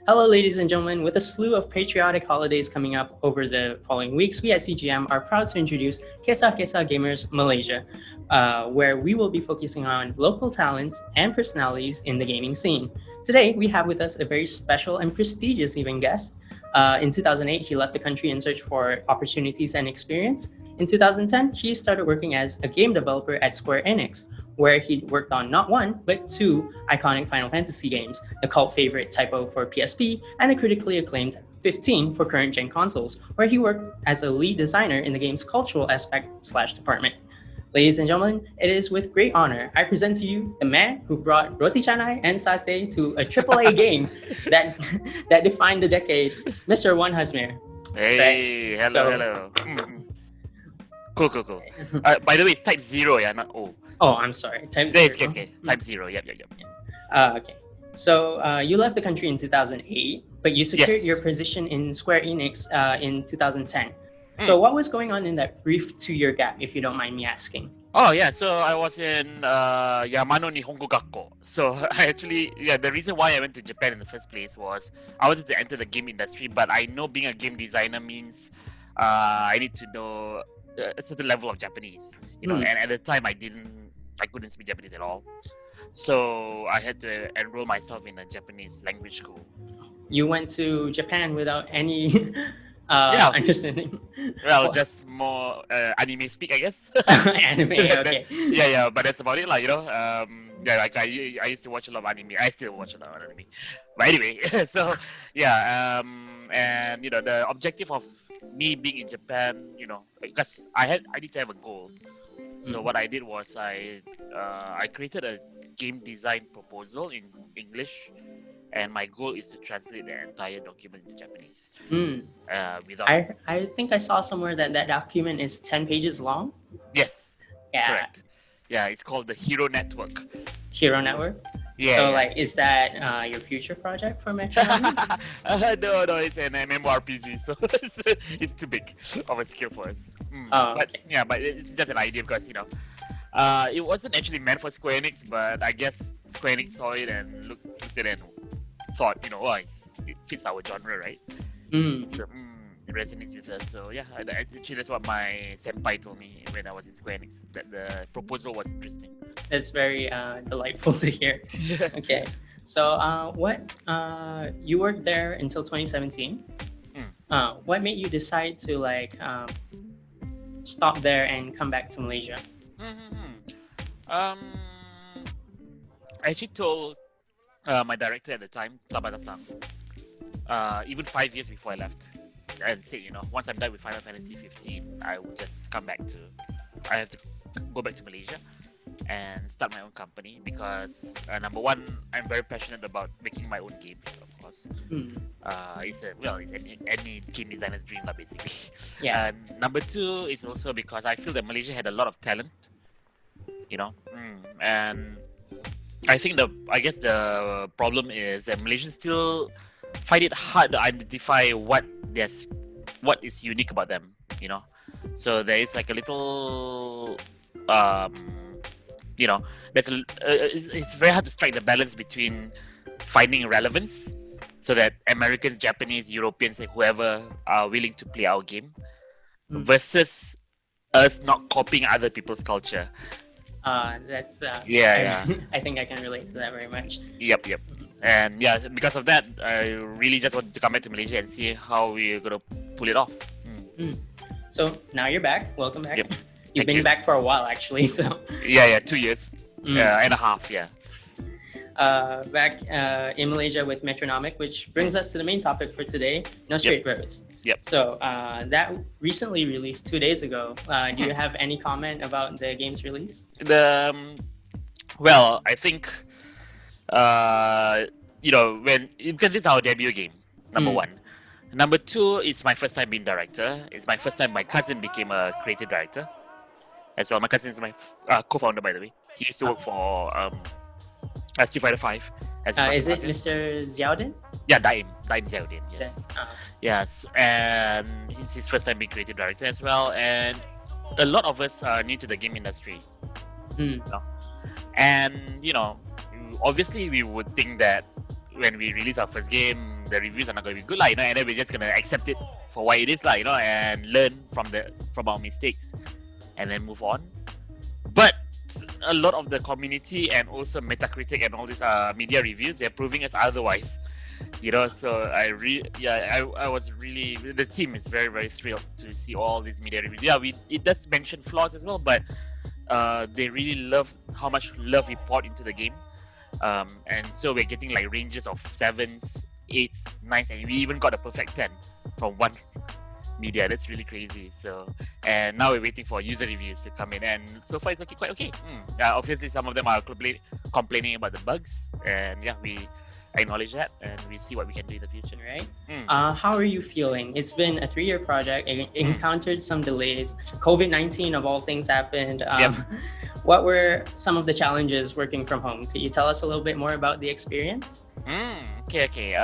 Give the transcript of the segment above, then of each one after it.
Hello, ladies and gentlemen. With a slew of patriotic holidays coming up over the following weeks, we at CGM are proud to introduce Kesa Kesa Gamers Malaysia, where we will be focusing on local talents and personalities in the gaming scene. Today, we have with us a very special and prestigious even guest. In 2008, he left the country in search for opportunities and experience. In 2010, he started working as a game developer at Square Enix, where he worked on not one, but two iconic Final Fantasy games, the cult favorite Typo for PSP, and the critically acclaimed 15 for current gen consoles, where he worked as a lead designer in the game's cultural aspect/department. Ladies and gentlemen, it is with great honor I present to you the man who brought roti canai and satay to a AAA game that that defined the decade, Mr. Wan Hazmer. Hey, hello. Cool. By the way, it's type 0, yeah, not O. Oh, I'm sorry. Type Yeah, 0. okay. Type 0, yep. Okay. So you left the country in 2008, but you secured your position in Square Enix in 2010. So what was going on in that brief 2-year gap, if you don't mind me asking? Oh, yeah, so I was in Yamano Nihongo Gakko. So the reason why I went to Japan in the first place was I wanted to enter the game industry, but I know being a game designer means I need to know a certain level of Japanese, and at the time I couldn't speak Japanese at all. So I had to enroll myself in a Japanese language school. You went to Japan without any understanding? Well, just more anime speak, I guess. Anime, okay. Yeah, but that's about it, like, I used to watch a lot of anime. I still watch a lot of anime. But anyway, so and the objective of me being in Japan, because I need to have a goal. So what I did was I created a game design proposal in English, and my goal is to translate the entire document into Japanese. I think I saw somewhere that document is 10 pages long. Yes. Yeah. Correct. Yeah, it's called the Hero Network. Hero Network? Yeah. So, is that your future project for Metro? No, it's an MMORPG, so it's too big of a skill for us. But it's just an idea because, it wasn't actually meant for Square Enix, but I guess Square Enix saw it and looked at it and thought, it fits our genre, right? So, it resonates with us. So yeah, actually that's what my senpai told me when I was in Square Enix, that the proposal was interesting. That's very delightful to hear. Okay, so you worked there until 2017. What made you decide to stop there and come back to Malaysia? I actually told my director at the time, Tabata-san, even 5 years before I left, and said, once I'm done with Final Fantasy 15, I will just I have to go back to Malaysia and start my own company because number one, I'm very passionate about making my own games, of course. It's any game designer's dream, basically. Yeah. Number two is also because I feel that Malaysia had a lot of talent, and I think the problem is that Malaysians still find it hard to identify what is unique about them, So there is a little, it's very hard to strike the balance between finding relevance, so that Americans, Japanese, Europeans, whoever are willing to play our game, versus us not copying other people's culture. That's I think I can relate to that very much. Yep. And because of that, I really just wanted to come back to Malaysia and see how we're gonna pull it off. So now you're back. Welcome back. Yep. You've been back for a while, actually. So 2 years and a half. Back in Malaysia with Metronomic, which brings us to the main topic for today, No Straight Roads. Yep. So that recently released 2 days ago. Do you have any comment about the game's release? Well, I think because it's our debut game, number one. Number two, it's my first time being director. It's my first time my cousin became a creative director as well. My cousin is my co-founder, by the way. He used to work for Street Fighter 5 as a is it artist. Mr. Xiaodin? Yeah, Daim Xiaodin, yes. Yes, and it's his first time being creative director as well. And a lot of us are new to the game industry. And, obviously we would think that when we release our first game, the reviews are not going to be good, like, and then we're just going to accept it for what it is, like, and learn from our mistakes and then move on. But a lot of the community and also Metacritic and all these media reviews, they're proving us otherwise. So I was really, the team is very, very thrilled to see all these media reviews. Yeah, it does mention flaws as well, but they really love how much love we poured into the game. And so we're getting like ranges of 7s, 8s, 9s, and we even got a perfect 10 from one media. That's really crazy. So, and now we're waiting for user reviews to come in, and so far it's quite okay. Obviously, some of them are complaining about the bugs, and yeah, we acknowledge that, and we see what we can do in the future. Right. How are you feeling? It's been a 3-year project. It encountered some delays. COVID-19 of all things happened. What were some of the challenges working from home? Could you tell us a little bit more about the experience? Okay.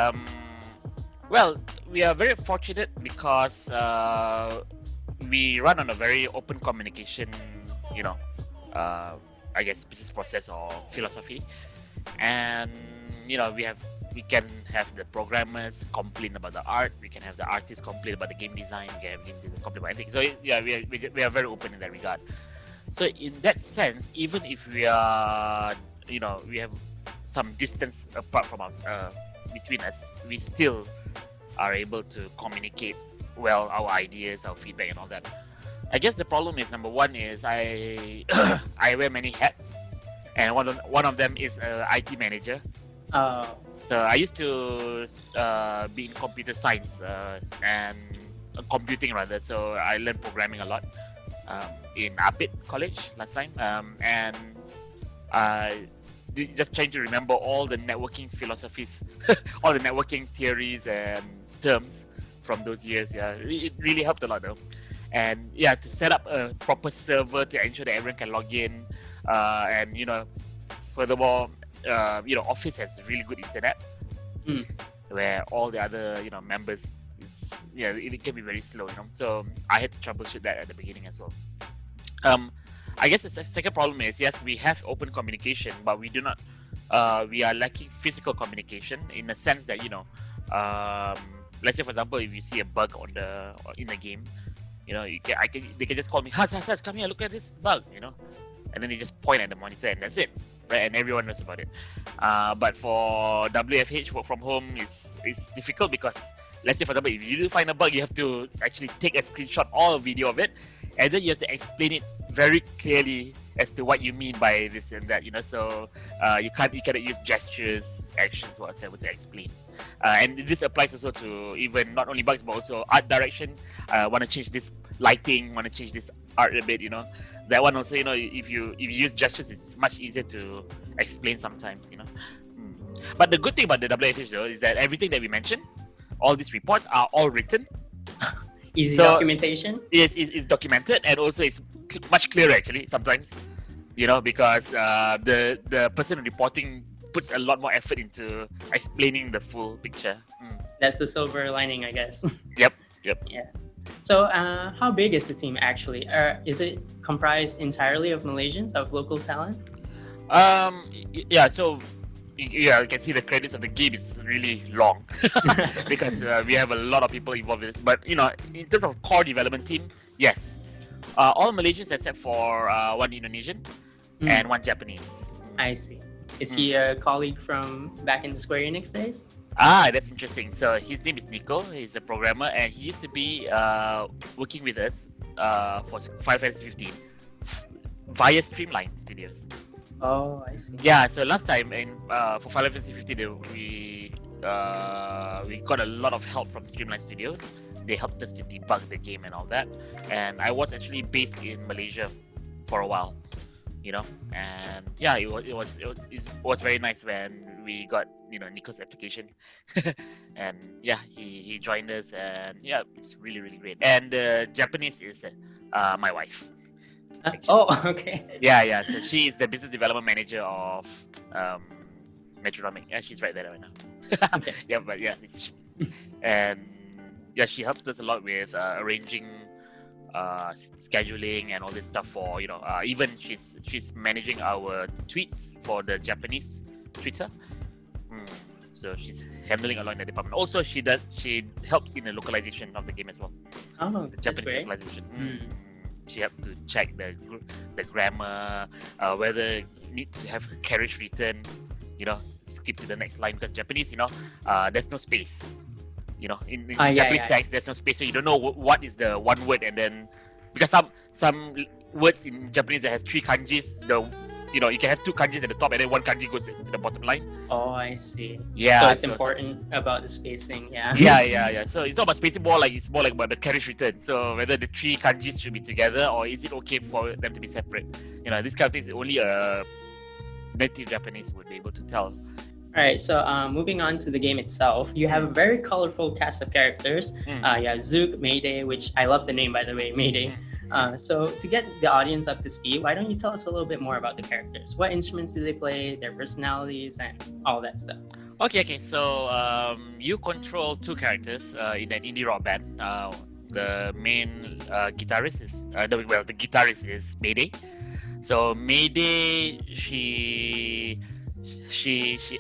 Well, we are very fortunate because we run on a very open communication, I guess business process or philosophy, and we can have the programmers complain about the art, we can have the artists complain about the game design, we can have game design complain about anything. So yeah, we are very open in that regard. So in that sense, even if we are, we have some distance apart from us, between us, we still are able to communicate well our ideas, our feedback, and all that. I guess the problem is, number one is I wear many hats, and one of them is IT manager. So I used to be in computer science and computing rather. So I learned programming a lot in Apit College last time, and just trying to remember all the networking philosophies, all the networking theories and terms from those years. Yeah, it really helped a lot though. And yeah, to set up a proper server to ensure that everyone can log in, and furthermore, Office has really good internet, where all the other members it can be very slow. So I had to troubleshoot that at the beginning as well. I guess the second problem is, yes, we have open communication, but we do not. We are lacking physical communication in the sense that let's say for example, if you see a bug in the game, they can just call me, Haz, come here, look at this bug, and then they just point at the monitor and that's it, right? And everyone knows about it. But for WFH, work from home is difficult because, let's say for example, if you do find a bug, you have to actually take a screenshot or a video of it, and then you have to explain it very clearly as to what you mean by this and that, So you cannot use gestures, actions, whatsoever to explain. And this applies also to even not only bugs but also art direction. Want to change this lighting, want to change this art a bit, That one also, if you use gestures, it's much easier to explain sometimes, But the good thing about the WFH though is that everything that we mentioned, all these reports are all written. Easy documentation? Yes, it's documented, and also it's much clearer actually sometimes, because the person reporting puts a lot more effort into explaining the full picture. That's the silver lining, I guess. Yep. Yeah. So how big is the team actually? Is it comprised entirely of Malaysians, of local talent? Yeah, so you can see the credits of the game is really long because we have a lot of people involved in this. But in terms of core development team, yes, all Malaysians except for one Indonesian and one Japanese. I see. Is he a colleague from back in the Square Enix days? That's interesting. So his name is Nico. He's a programmer, and he used to be working with us for Final Fantasy 15 via Streamline Studios. Oh, I see. Yeah, so last time for Final Fantasy 15, we got a lot of help from Streamline Studios. They helped us to debug the game and all that. And I was actually based in Malaysia for a while, And yeah, it was very nice when we got Nico's application, and yeah, he joined us, and yeah, it's really, really great. And Japanese is my wife. Oh, okay. Yeah. So she is the business development manager of Metronomic. Yeah, she's right there right now. Okay. Yeah, but yeah, and yeah, she helped us a lot with arranging, scheduling, and all this stuff for even she's managing our tweets for the Japanese Twitter. So she's handling a lot in the department. Also, she helped in the localization of the game as well. Oh, the that's Japanese great. localization. She helped to check the grammar, whether need to have carriage written, skip to the next line, because Japanese, there's no space. In Japanese text, there's no space, so you don't know what is the one word, and then because some words in Japanese that has 3 kanjis, you can have 2 kanjis at the top and then 1 kanji goes to the bottom line. Oh, I see. Yeah. So it's important about the spacing. Yeah. Yeah. So it's not about spacing, it's more like about the carriage written. So whether the 3 kanjis should be together or is it okay for them to be separate? This kind of things only a native Japanese would be able to tell. All right, so moving on to the game itself, you have a very colorful cast of characters. You have Zook, Mayday, which I love the name, by the way, Mayday. So to get the audience up to speed, why don't you tell us a little bit more about the characters? What instruments do they play, their personalities, and all that stuff? Okay. So you control 2 characters in an indie rock band. The main guitarist is, the guitarist is Mayday. So Mayday, she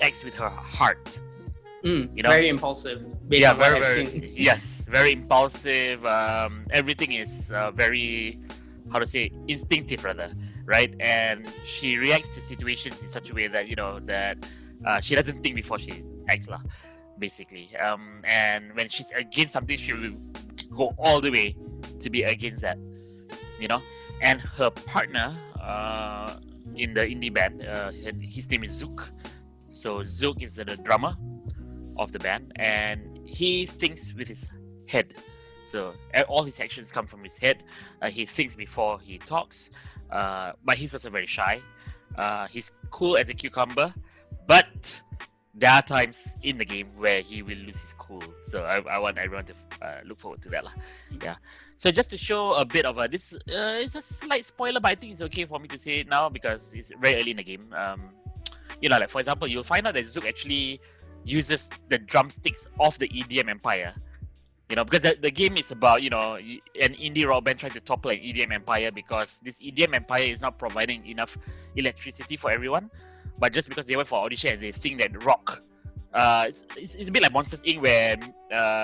acts with her heart. Very impulsive. Very impulsive. Everything is very, instinctive rather, right? And she reacts to situations in such a way that that she doesn't think before she acts, basically. And when she's against something, she will go all the way to be against that, And her partner in the indie band, his name is Zook. So Zook is the drummer of the band, and he thinks with his head. So all his actions come from his head. He thinks before he talks, but he's also very shy. He's cool as a cucumber, but there are times in the game where he will lose his cool. So I want everyone to look forward to that. Yeah. So just to show a bit of this, it's a slight spoiler, but I think it's okay for me to say it now because it's very early in the game. Like for example, you'll find out that Zook actually uses the drumsticks of the EDM empire. Because the game is about, an indie rock band trying to topple an EDM empire because this EDM empire is not providing enough electricity for everyone. But just because they went for audition and they think that rock, it's a bit like Monsters Inc. where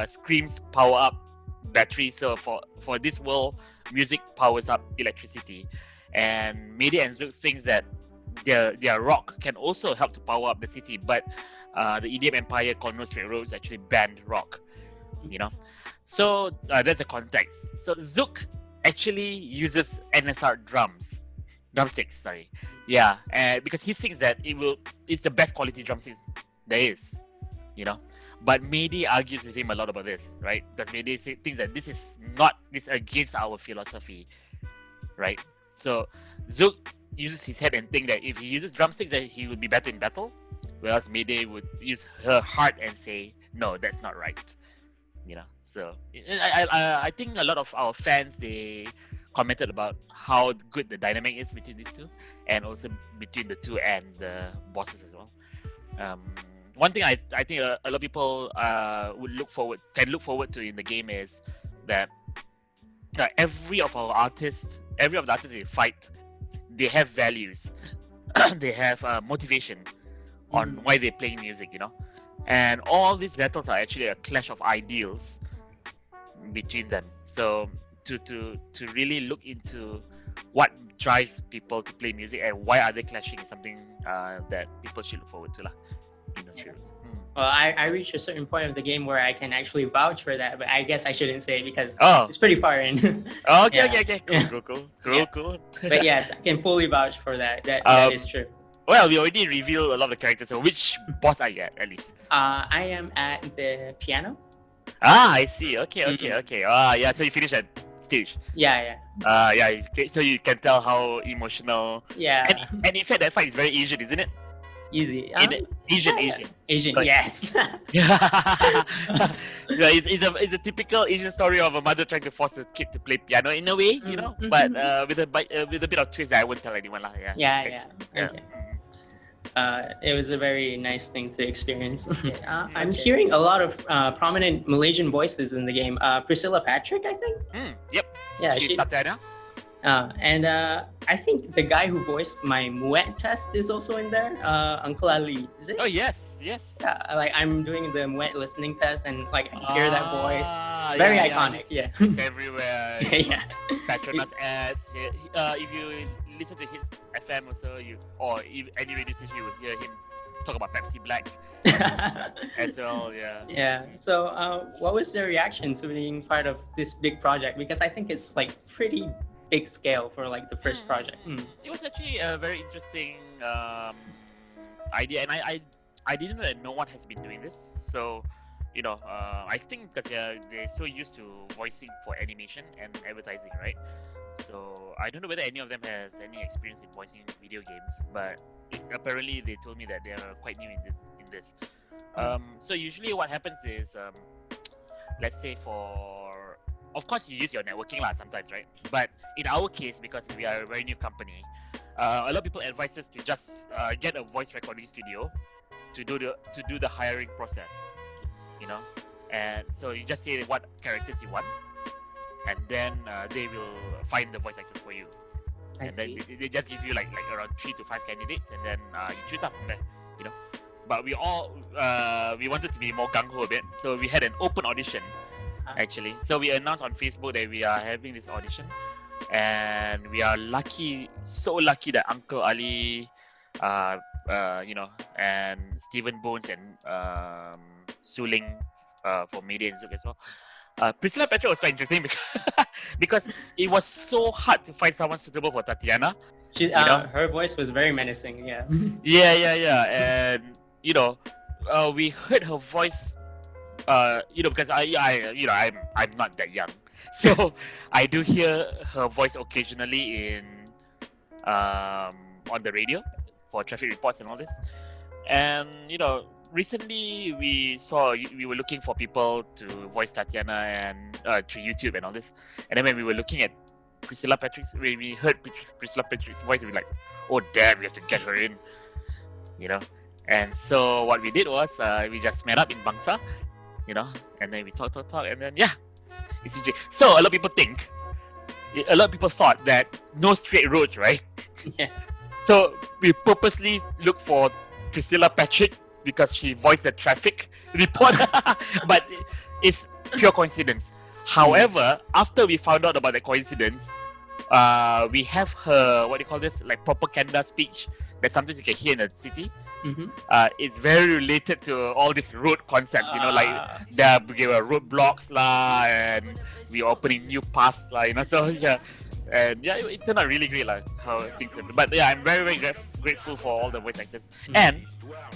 screams power up batteries. So for this world, music powers up electricity. And Mayday and Zook thinks that their rock can also help to power up the city, but the EDM empire called No Straight Roads actually banned rock. So that's the context. So Zook actually uses NSR drumsticks. Because he thinks that it's the best quality drumsticks there is. But Mayday argues with him a lot about this, right? Because Mayday thinks that this against our philosophy, right? So Zook uses his head and think that if he uses drumsticks, that he would be better in battle, whereas Mayday would use her heart and say, no, that's not right. So I think a lot of our fans, they commented about how good the dynamic is between these two, and also between the two and the bosses as well. One thing I think a lot of people can look forward to in the game is that every of the artists they fight, they have values, they have motivation on why they're playing music, and all these battles are actually a clash of ideals between them. So to really look into what drives people to play music and why are they clashing is something that people should look forward to in those fields. Well, I reached a certain point of the game where I can actually vouch for that, but I guess I shouldn't say it because it's pretty far in. Okay. Cool. But yes, I can fully vouch for that. That is true. Well, we already revealed a lot of the characters. So which boss are you at least? I am at the piano. I see. Okay. So you finished that stage. Yeah. So you can tell how emotional. Yeah. And in fact, that fight is very Asian, isn't it? Easy. Asian. But, yes. It's a typical Asian story of a mother trying to force a kid to play piano in a way, but with a bit of twist that I won't tell anyone. Yeah. Okay. It was a very nice thing to experience. I'm hearing a lot of prominent Malaysian voices in the game. Priscilla Patrick, I think. Yep. Yeah, she's Tatiana. I think the guy who voiced my Moet test is also in there. Uncle Ali, is it? Oh yes. Yeah, like I'm doing the Moet listening test, and like I hear that voice. Very iconic. It's everywhere. Yeah. Petronas ads. If you listen to his FM also, any radio station, you will hear him talk about Pepsi Black as well. Yeah. So, what was the reaction to being part of this big project? Because I think it's like pretty big scale for like the first project. It was actually a very interesting idea, and I didn't know that no one has been doing this. So, I think because they're so used to voicing for animation and advertising, right? So I don't know whether any of them has any experience in voicing video games, but apparently they told me that they are quite new in this. So usually what happens is, let's say of course you use your networking sometimes, right? But in our case, because we are a very new company, a lot of people advise us to just get a voice recording studio to do the hiring process, and so you just say what characters you want, and then they will find the voice actors for you. Then they just give you like around 3 to 5 candidates, and then you choose up from there, But we wanted to be more gung-ho a bit, so we had an open audition actually. So we announced on Facebook that we are having this audition, and we are so lucky that Uncle Ali, and Stephen Bones and Suling for Media and Zook as well. Priscilla Patrick was quite interesting because it was so hard to find someone suitable for Tatiana. Her voice was very menacing. Yeah. And we heard her voice. Because I'm not that young, so I do hear her voice occasionally on the radio for traffic reports and all this. And recently we were looking for people to voice Tatiana and through YouTube and all this. And then when we were looking at Priscilla Patrick's, when we heard Priscilla Patrick's voice, we were like, oh damn, we have to get her in, And so what we did was we just met up in Bangsa, and then we talk, and then it's easy. So a lot of people thought that no straight roads, right? Yeah. So we purposely looked for Priscilla Patrick because she voiced the traffic report, but it's pure coincidence. However, after we found out about the coincidence, we have her, what do you call this, like propaganda speech that sometimes you can hear in the city. It's very related to all these road concepts, like there were roadblocks and we are opening new paths, so and it turned out really great, how things happen. But I'm very, very grateful for all the voice actors. And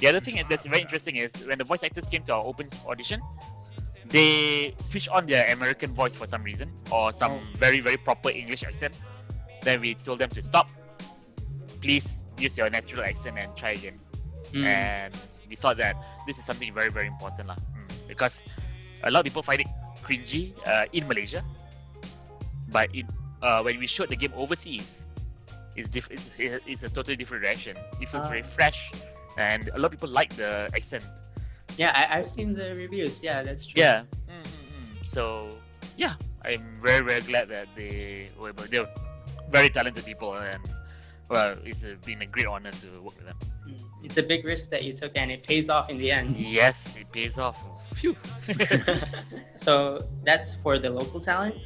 the other thing that's very interesting is when the voice actors came to our open audition, they switched on their American voice for some reason, or some very, very proper English accent. Then we told them to stop. Please use your natural accent and try again. And we thought that this is something very, very important because a lot of people find it cringy in Malaysia, but when we showed the game overseas, it's a totally different reaction. It feels very fresh, and a lot of people like the accent. Yeah, I've seen the reviews. Yeah, that's true. Yeah. So I'm very, very glad that they're very talented people, and it's been a great honor to work with them. It's a big risk that you took, and it pays off in the end. Yes, it pays off. Phew. So that's for the local talent.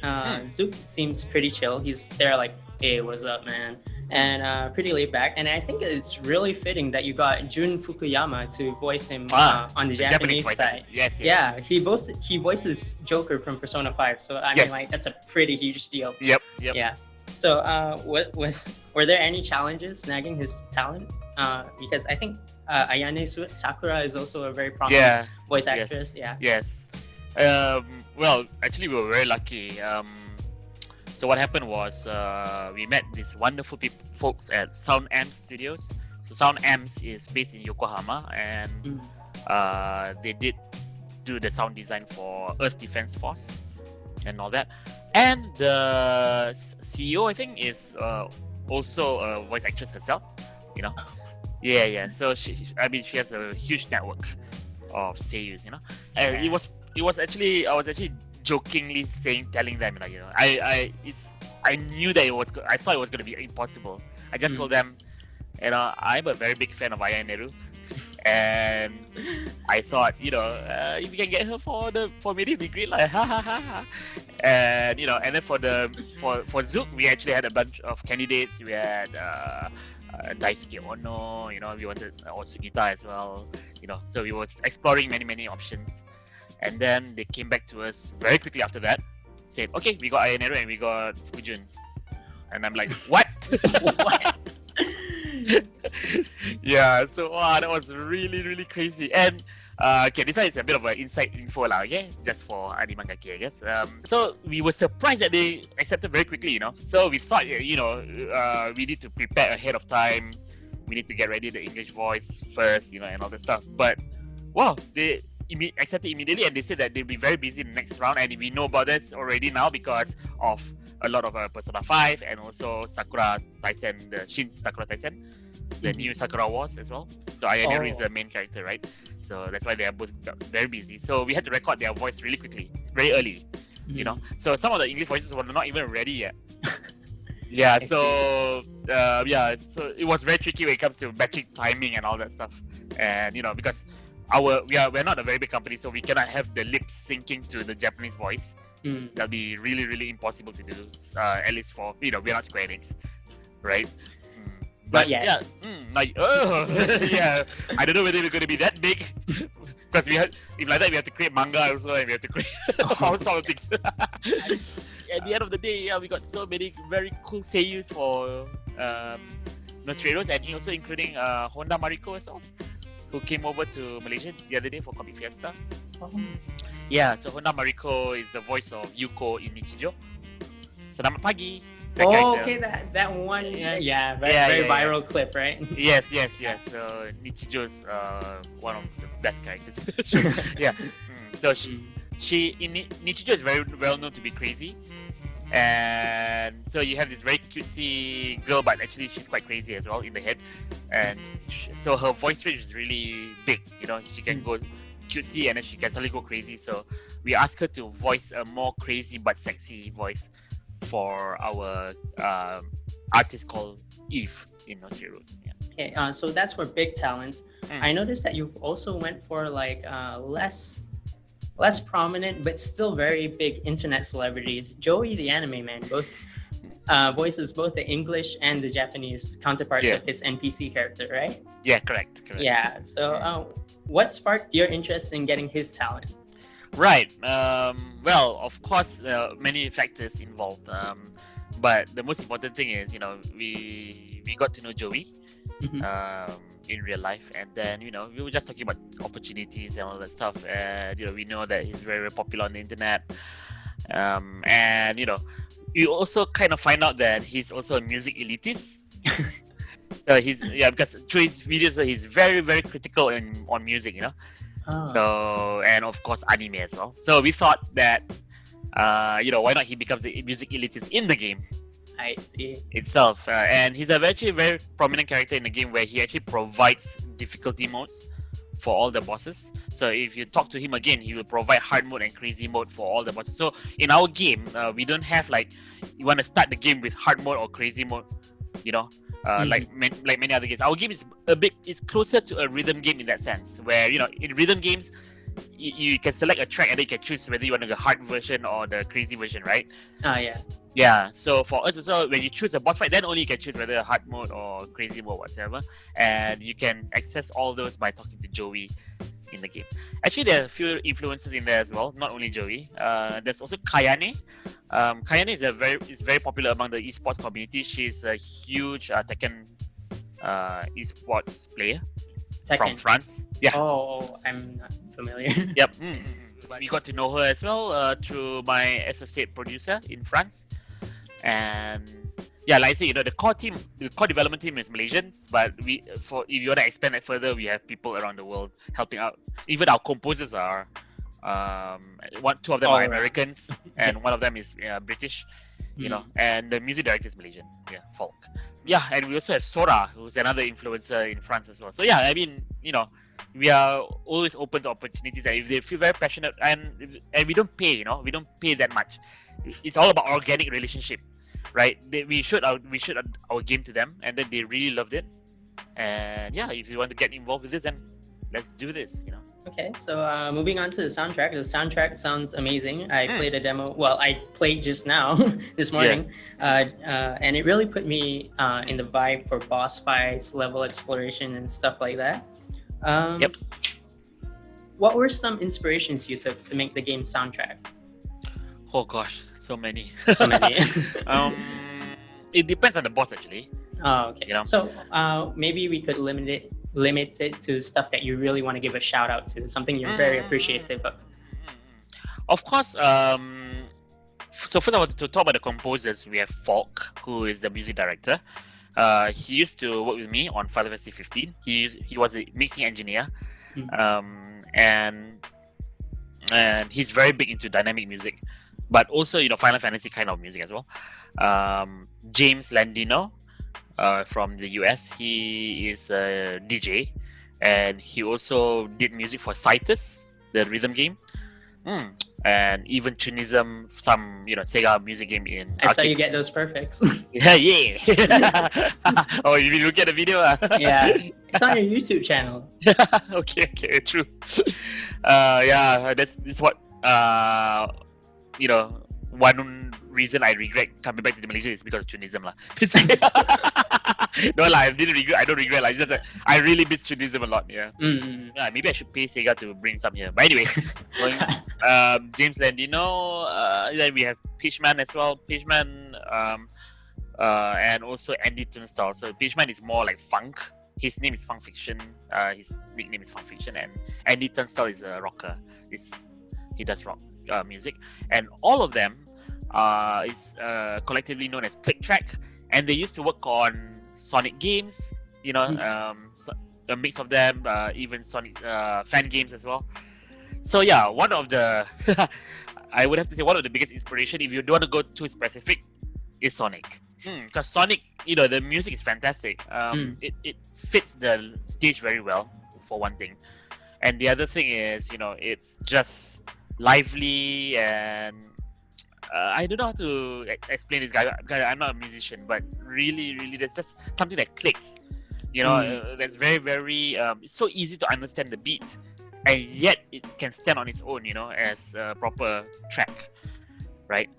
Zook seems pretty chill. He's there like, hey, what's up, man? And pretty laid back. And I think it's really fitting that you got Jun Fukuyama to voice him on the Japanese side. Yes. Yeah, he voices Joker from Persona 5. So I mean, like, that's a pretty huge deal. Yep. Yeah. So were there any challenges snagging his talent? Because I think Ayane Sakura is also a very prominent voice actress. Yes. Well, actually, we were very lucky. So what happened was we met these wonderful folks at Sound Amps Studios. So Sound Amps is based in Yokohama, and they did do the sound design for Earth Defense Force and all that. And the CEO, I think, is also a voice actress herself. Yeah. So she has a huge network of seiyus. And it was actually, I was actually jokingly telling them, like, I knew that I thought it was going to be impossible. I just told them, I'm a very big fan of Aya Nehru, and I thought, if you can get her for me, it'd be great, like, ha ha ha ha. And and then for Zook, we actually had a bunch of candidates. We had Daisuke Ono, we wanted Sugita as well, so we were exploring many options. And then they came back to us very quickly after that, said, okay, we got Aya Nehru and we got Fujun. And I'm like, what? What? Yeah, so that was really crazy. And okay, this one is a bit of an inside info lah, okay? Just for Animangaki, I guess. So we were surprised that they accepted very quickly, So we thought, we need to prepare ahead of time. We need to get ready the English voice first, and all that stuff. But wow, they accepted immediately, and they said that they'll be very busy in the next round. And we know about this already now because of a lot of Persona 5 and also Sakura Taisen, the Shin Sakura Taisen, the new Sakura Wars as well. So Aya Nehru is the main character, right? So that's why they are both very busy. So we had to record their voice really quickly, very early, So some of the English voices were not even ready yet. Yeah, so so it was very tricky when it comes to matching timing and all that stuff. And because we're not a very big company, so we cannot have the lip syncing to the Japanese voice. That'll be really impossible to do. At least for we're not Square Enix, right? But yeah, yeah. I don't know whether we're going to be that big, because if like that, we have to create manga also, and we have to create all sorts of things. At the end of the day, we got so many very cool seiyus for Nostreros, and also including Honda Mariko as well, who came over to Malaysia the other day for Comic Fiesta. Yeah, so Honda Mariko is the voice of Yuko in Nichijou. Selamat pagi. Okay, that one, very viral clip, right? Yes. So Nichijou's one of the best characters. Yeah. So she in Nichijou is very well known to be crazy, and so you have this very cutesy girl, but actually she's quite crazy as well in the head, and so her voice range is really big. She can go cutesy and then she can suddenly go crazy. So we asked her to voice a more crazy but sexy voice for our artist called Eve in Nursery Roots. Okay, so that's for big talents. I noticed that you've also went for like less prominent but still very big internet celebrities. Joey the Anime Man voices both the English and the Japanese counterparts of his NPC character, right? Yeah, correct. Yeah, so what sparked your interest in getting his talent? Right. Well, of course, many factors involved. But the most important thing is, we got to know Joey in real life, and then we were just talking about opportunities and all that stuff. And we know that he's very, very popular on the internet. And you also kind of find out that he's also a music elitist. So because through his videos, he's very, very critical on music, So, and of course anime as well. So we thought that why not he becomes a music elitist in the game. I see. Itself. And he's actually a very prominent character in the game, where he actually provides difficulty modes for all the bosses. So if you talk to him again, he will provide hard mode and crazy mode for all the bosses. So in our game, we don't have like, you want to start the game with hard mode or crazy mode, like many other games. Our game is it's closer to a rhythm game in that sense, where in rhythm games you can select a track and then you can choose whether you want the hard version or the crazy version, right? Yeah. So for us also, when you choose a boss fight, then only you can choose whether a hard mode or crazy mode whatsoever, and you can access all those by talking to Joey in the game. Actually, there are a few influences in there as well, not only Joey. There's also Kayane. Kayane is very popular among the esports community. She's a huge Tekken esports player from France. Yeah. Oh, I'm not familiar. Yep. We got to know her as well through my associate producer in France. And yeah, like I say, the core development team is Malaysian, but if you want to expand it further, we have people around the world helping out. Even our composers are two of them are Americans, and one of them is British, and the music director is Malaysian, folk. Yeah, and we also have Sora, who's another influencer in France as well. So yeah, I mean, we are always open to opportunities, and if they feel very passionate, and we don't pay, we don't pay that much. It's all about organic relationship, right? We showed our game to them, and then they really loved it. And yeah, if you want to get involved with this, then let's do this. Okay, so moving on to the soundtrack. The soundtrack sounds amazing. I played a demo. Well, I played just now this morning, and it really put me in the vibe for boss fights, level exploration, and stuff like that. Yep. What were some inspirations you took to make the game's soundtrack? Oh gosh, so many. So many. It depends on the boss, actually. Oh, okay. So maybe we could limit it to stuff that you really want to give a shout out to, something you're very appreciative of. Of course. So first I want to talk about the composers. We have Falk, who is the music director. He used to work with me on Final Fantasy 15. He was a mixing engineer, and he's very big into dynamic music, but also Final Fantasy kind of music as well. James Landino from the US. He is a DJ, and he also did music for Citus, the rhythm game. And even Tunism, some Sega music game in. I saw you get those perfects. Yeah. Oh, you look at the video? Yeah, it's on your YouTube channel. Okay, true. Yeah, that's what one reason I regret coming back to Malaysia is because of Tunism lah. No lah, I don't regret. Like, just I really miss Tunism a lot. Yeah. Yeah, maybe I should pay Sega to bring some here. But anyway, James Landino. Then we have Pitchman as well. Pitchman, and also Andy Turnstile. So Pitchman is more like funk. His name is Funk Fiction. His nickname is Funk Fiction, and Andy Turnstile is a rocker. He does rock music, and all of them is collectively known as Click Track, and they used to work on Sonic games, a mix of them, even Sonic fan games as well. So yeah, one of the I would have to say one of the biggest inspiration, if you don't want to go too specific, is Sonic. Because Sonic, the music is fantastic. It fits the stage very well, for one thing, and the other thing is, it's just lively, and I don't know how to explain it, guy. I'm not a musician, but really, there's just something that clicks. That's very, very. It's so easy to understand the beat, and yet it can stand on its own. As a proper track, right?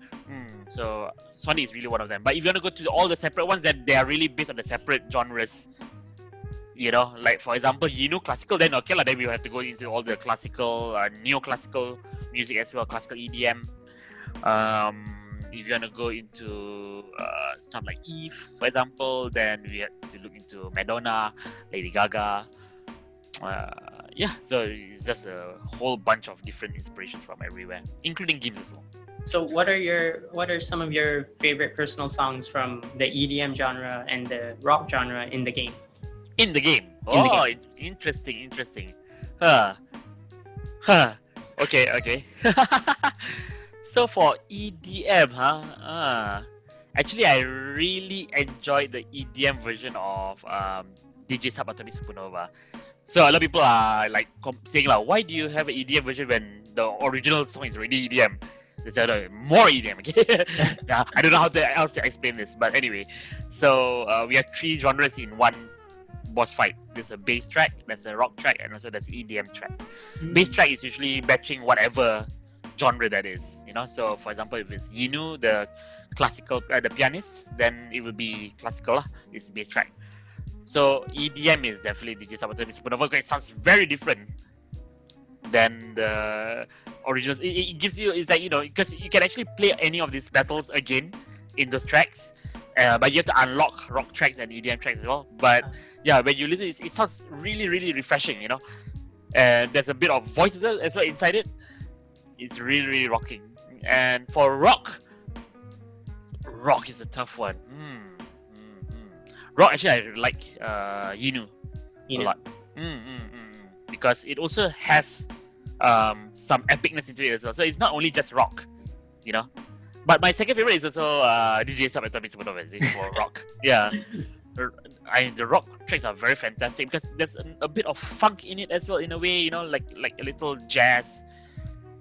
So Sonic is really one of them. But if you want to go to all the separate ones, then they are really based on the separate genres. Like for example, classical. Then okay lah. Then we have to go into all the classical, neoclassical music as well, classical EDM. If you want to go into stuff like Eve, for example, then we have to look into Madonna, Lady Gaga. So it's just a whole bunch of different inspirations from everywhere, including games as well. So what are some of your favorite personal songs from the EDM genre and the rock genre in the game? Interesting. Okay. So for EDM, actually I really enjoyed the EDM version of DJ Subatomic Supernova. So a lot of people are like saying like, why do you have an EDM version when the original song is already EDM? There's more EDM. Okay? I don't know how else to explain this, but anyway. So we have three genres in one boss fight. There's a bass track, there's a rock track, and also there's an EDM track. Bass track is usually matching whatever genre that is, So for example, if it's Yinu, the classical, the pianist, then it will be classical lah. It's bass track. So EDM is definitely DJ Subatomic Supernova. It sounds very different than the originals. It gives you, it's like, because you can actually play any of these battles again in those tracks, but you have to unlock rock tracks and EDM tracks as well. But yeah, when you listen, it sounds really, really refreshing, And there's a bit of voice as well inside it. It's really, really rocking. And for rock is a tough one. Rock, actually, I like Yinu a lot. Because it also has some epicness into it as well. So it's not only just rock, But my second favorite is also DJ Subatomic Supernova for rock. Yeah. the rock tracks are very fantastic because there's a bit of funk in it as well, in a way, like a little jazz.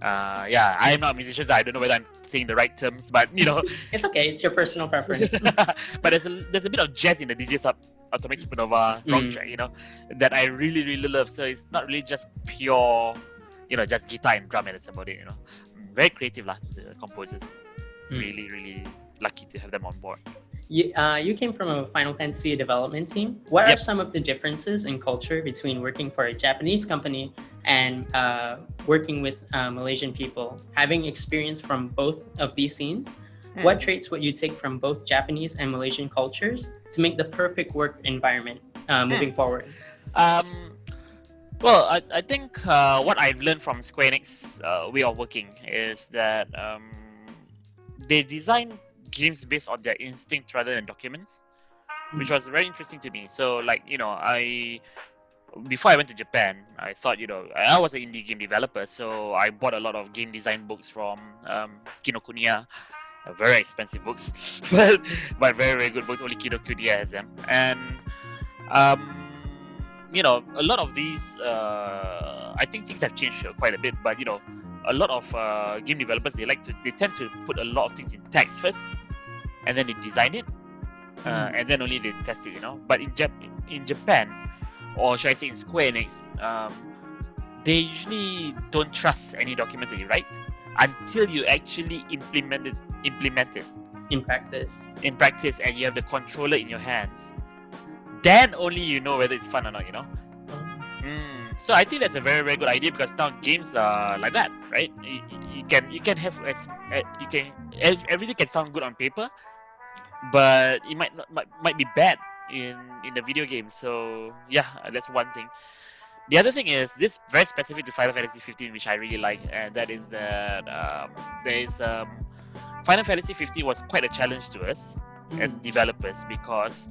I'm not a musician, so I don't know whether I'm saying the right terms, but it's okay. It's your personal preference. But there's a bit of jazz in the DJ Sub Atomic Supernova rock track, that I really, really love. So it's not really just pure, just guitar and drum, and that's about it. Very creative, the composers. Really, really lucky to have them on board. You came from a Final Fantasy development team. What are some of the differences in culture between working for a Japanese company and working with Malaysian people? Having experience from both of these scenes, what traits would you take from both Japanese and Malaysian cultures to make the perfect work environment moving forward? Well, I think what I've learned from Square Enix way of working is that they design games based on their instinct rather than documents, which was very interesting to me. So, before I went to Japan, I thought, I was an indie game developer, so I bought a lot of game design books from Kinokuniya, very expensive books, but very, very good books. Only Kinokuniya has them, and a lot of these, I think things have changed quite a bit, but a lot of game developers, they tend to put a lot of things in text first, and then they design it, and then only they test it, But in Japan, or should I say in Square Enix, they usually don't trust any documents that you write until you actually implement it in practice, and you have the controller in your hands. Then only you know whether it's fun or not, So I think that's a very, very good idea, because now games are like that, right? You can have everything can sound good on paper, but it might be bad in the video game. So yeah, that's one thing. The other thing is this very specific to Final Fantasy 15, which I really like, and that is that Final Fantasy 15 was quite a challenge to us as developers, because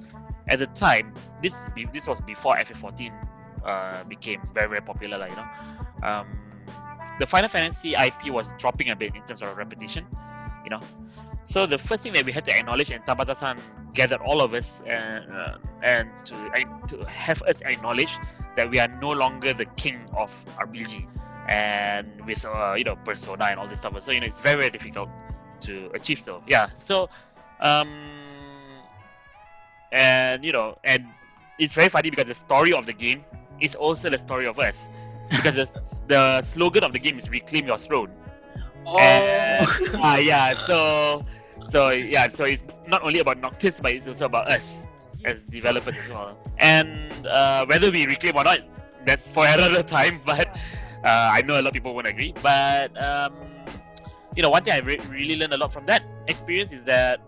at the time this was before FF14 became very, very popular, the Final Fantasy IP was dropping a bit in terms of repetition, So the first thing that we had to acknowledge, and Tabata-san gathered all of us and to have us acknowledge that we are no longer the king of RPGs, and with Persona and all this stuff. So it's very, very difficult to achieve. So yeah, so and it's very funny because the story of the game is also the story of us, because the slogan of the game is "Reclaim Your Throne." Oh. And, so it's not only about Noctis, but it's also about us as developers as well. And whether we reclaim or not, that's for another time. But I know a lot of people won't agree. But one thing I really learned a lot from that experience is that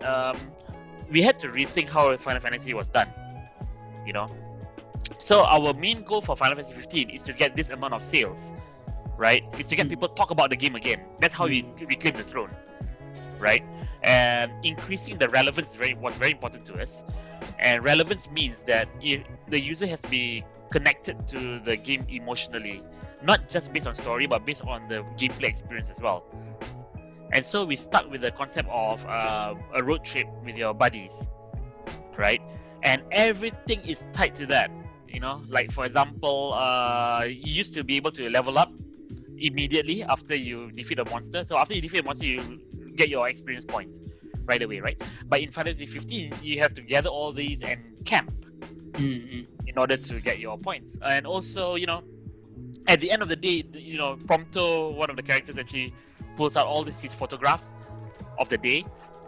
we had to rethink how Final Fantasy was done. So our main goal for Final Fantasy 15 is to get this amount of sales, right? Is to get people to talk about the game again. That's how we reclaim the throne, right? And increasing the relevance was very important to us. And relevance means that the user has to be connected to the game emotionally, not just based on story, but based on the gameplay experience as well. And so we stuck with the concept of a road trip with your buddies, right? And everything is tied to that. Like for example, you used to be able to level up immediately after you defeat a monster. So after you defeat a monster, you get your experience points right away, right? But in Final Fantasy 15, you have to gather all these and camp in order to get your points. And also, at the end of the day, Prompto, one of the characters, actually pulls out all his photographs of the day,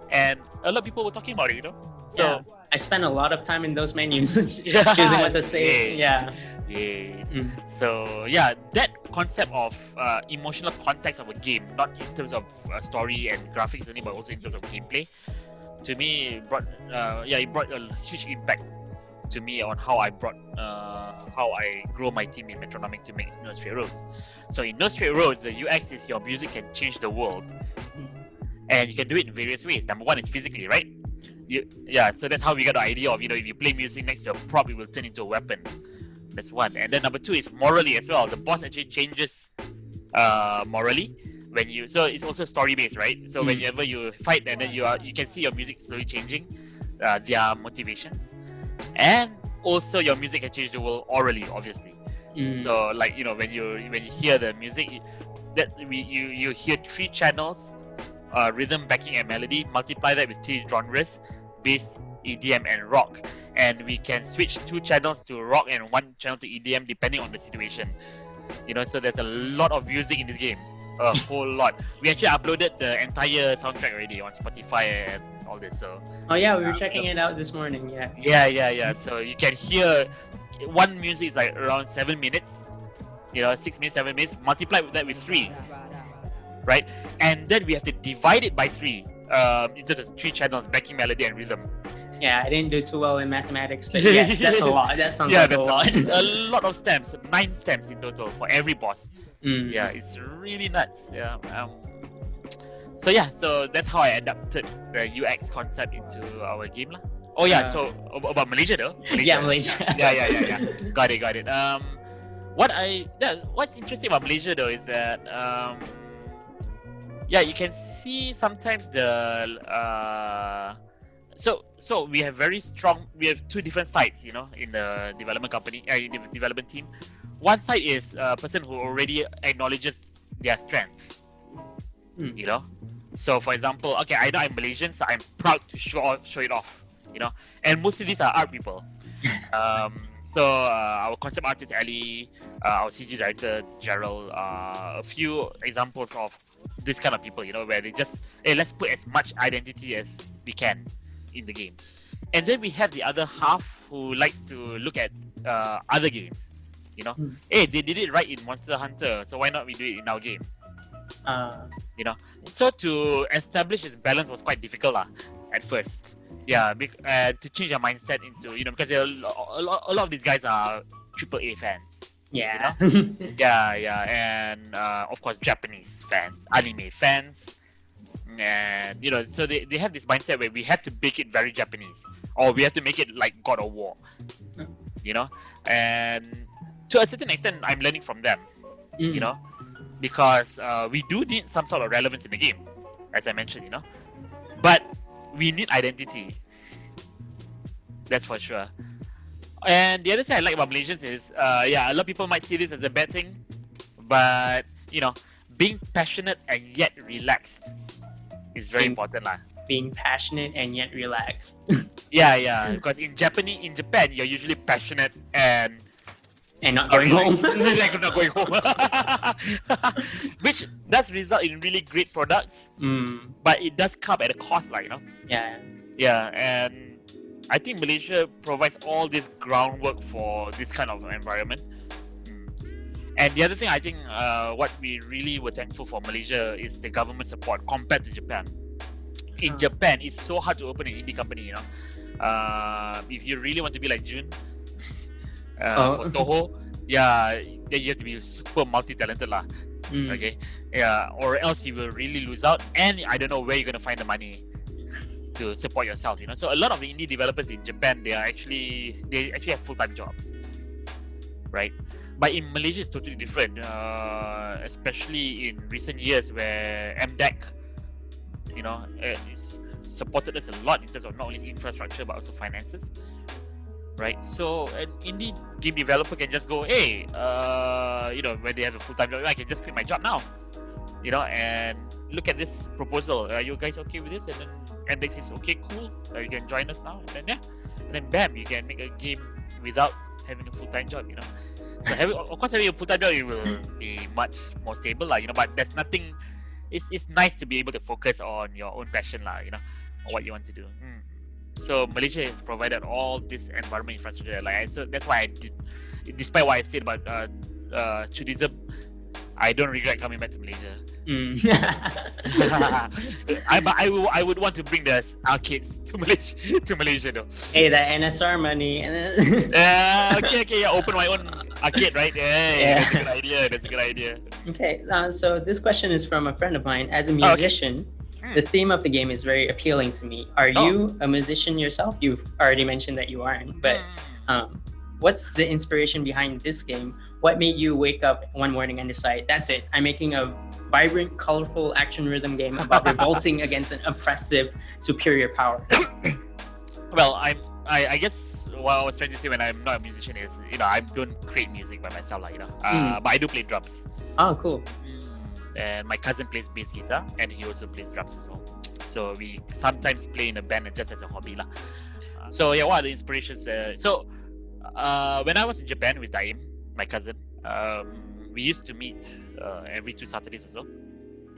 and a lot of people were talking about it, So yeah. I spent a lot of time in those menus choosing what to say. Yes. So yeah, that concept of emotional context of a game, not in terms of story and graphics only, but also in terms of gameplay, to me it brought a huge impact to me on how I grow my team in Metronomic to make No Straight Roads. So in No Straight Roads, the UX is your music can change the world, and you can do it in various ways. Number one is physically, right? So that's how we got the idea of, if you play music next to a prop, it will turn into a weapon. That's one. And then number two is morally as well. The boss actually changes morally when so it's also story based, right? So whenever you fight, and then you can see your music slowly changing their motivations. And also your music can change the world orally, obviously. So like, when you hear the music, you hear 3 channels, rhythm, backing, and melody. Multiply that with 3 genres: bass, EDM, and rock. And we can switch 2 channels to rock and 1 channel to EDM depending on the situation. So there's a lot of music in this game, a whole lot. We actually uploaded the entire soundtrack already on Spotify and all this. So we were checking it out this morning. Yeah. So you can hear one music is like around 7 minutes, 6 minutes, 7 minutes. Multiply that with 3, right? And then we have to divide it by 3 into the 3 channels: backing, melody, and rhythm. Yeah, I didn't do too well in mathematics, but yes, that's a lot. That sounds like a lot. A lot of stems, 9 stems in total for every boss. Yeah, it's really nuts. Yeah. So that's how I adapted the UX concept into our game lah. Oh yeah, so about Malaysia though. Malaysia. Yeah. Got it. What's interesting about Malaysia though is that you can see sometimes the so we have we have 2 different sides, in the development company, in the development team. One side is a person who already acknowledges their strength. So for example, okay, I know I'm Malaysian, so I'm proud to show it off. And most of these are art people. So our concept artist Ali, our CG director Gerald, a few examples of this kind of people, where they just, hey, let's put as much identity as we can in the game. And then we have the other half who likes to look at other games. Hey, they did it right in Monster Hunter, so why not we do it in our game? So to establish this balance was quite difficult at first. To change your mindset into, because there are a lot of these guys are AAA fans. Yeah. And of course Japanese fans, anime fans, and so they have this mindset where we have to make it very Japanese, or we have to make it like God of War. And to a certain extent, I'm learning from them. Because we do need some sort of relevance in the game, as I mentioned, but we need identity. That's for sure. And the other thing I like about Malaysians is, a lot of people might see this as a bad thing, but being passionate and yet relaxed is very important lah. Being passionate and yet relaxed. Because in Japan, you're usually passionate and not going home. Not going home. Which does result in really great products, but it does come at a cost, Yeah, and I think Malaysia provides all this groundwork for this kind of environment. And the other thing, I think, what we really were thankful for Malaysia is the government support compared to Japan. In Japan, it's so hard to open an indie company, if you really want to be like Jun, for Toho, then you have to be super multi-talented lah. Okay, or else you will really lose out, and I don't know where you're gonna find the money to support yourself. So a lot of the indie developers in Japan, they actually have full-time jobs, right? But in Malaysia, it's totally different, especially in recent years where MDEC, it's supported us a lot in terms of not only infrastructure but also finances. Right, so an indie game developer can just go, hey, when they have a full-time job, I can just quit my job now, and look at this proposal. Are you guys okay with this? And then MDEC says, okay, cool, you can join us now. And then bam, you can make a game without having a full-time job. So having a full-time job, it will be much more stable, But there's nothing. It's nice to be able to focus on your own passion, on what you want to do. So Malaysia has provided all this environment infrastructure. So that's why I did, despite what I said about tourism, I don't regret coming back to Malaysia. I would want to bring the arcades to Malaysia though. Hey, the NSR money. Okay, open my own arcade, right? That's a good idea. Okay, so this question is from a friend of mine. As a musician, the theme of the game is very appealing to me. Are you a musician yourself? You've already mentioned that you aren't, but what's the inspiration behind this game? What made you wake up one morning and decide, that's it, I'm making a vibrant, colorful action rhythm game about revolting against an oppressive, superior power? Well, I guess what I was trying to say when I'm not a musician is, I don't create music by myself, but I do play drums. Oh, cool. And my cousin plays bass guitar, and he also plays drums as well. So we sometimes play in a band just as a hobby, lah. So yeah, what are the inspirations? When I was in Japan with Daim, my cousin, we used to meet every 2 Saturdays or so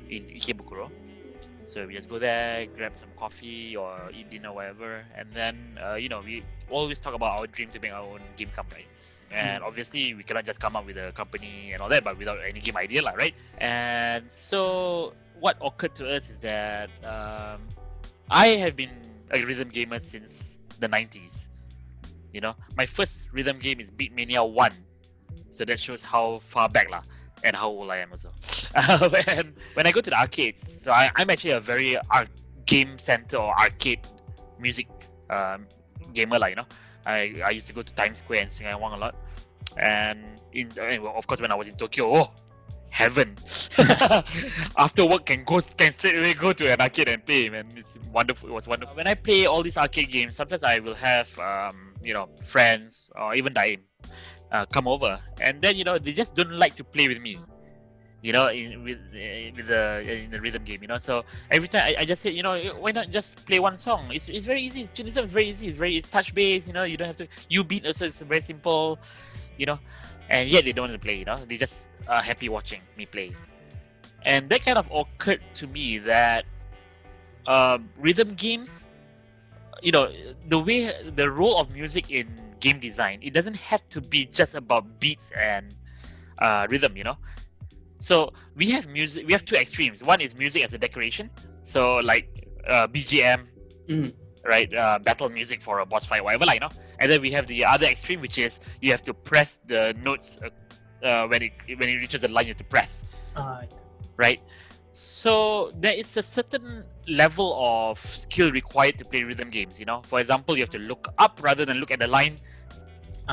in Ikebukuro. So we just go there, grab some coffee or eat dinner, whatever, and then we always talk about our dream to make our own game company. And obviously we cannot just come up with a company and all that, but without any game idea, right? And so what occurred to us is that I have been a rhythm gamer since the 90s. My first rhythm game is Beatmania 1, so that shows how far back and how old I am also. When I go to the arcades, so I'm actually a very game center or arcade music gamer, I used to go to Times Square and sing Wang a lot, and of course when I was in Tokyo, heaven. After work can straight away go to an arcade and play, man. It's wonderful. It was wonderful. When I play all these arcade games, sometimes I will have friends or even Daim come over, and then they just don't like to play with me. In the rhythm game, So every time I just say, why not just play one song? It's very easy. Tunism is very easy. It's touch based. You don't have to. You beat also. It's very simple. And yet they don't want to play. They just are happy watching me play. And that kind of occurred to me that rhythm games, the role of music in game design, it doesn't have to be just about beats and rhythm. So we have music. We have 2 extremes. One is music as a decoration, so like BGM, right? Battle music for a boss fight, whatever, And then we have the other extreme, which is you have to press the notes when it reaches the line. You have to press, right? So there is a certain level of skill required to play rhythm games. For example, you have to look up rather than look at the line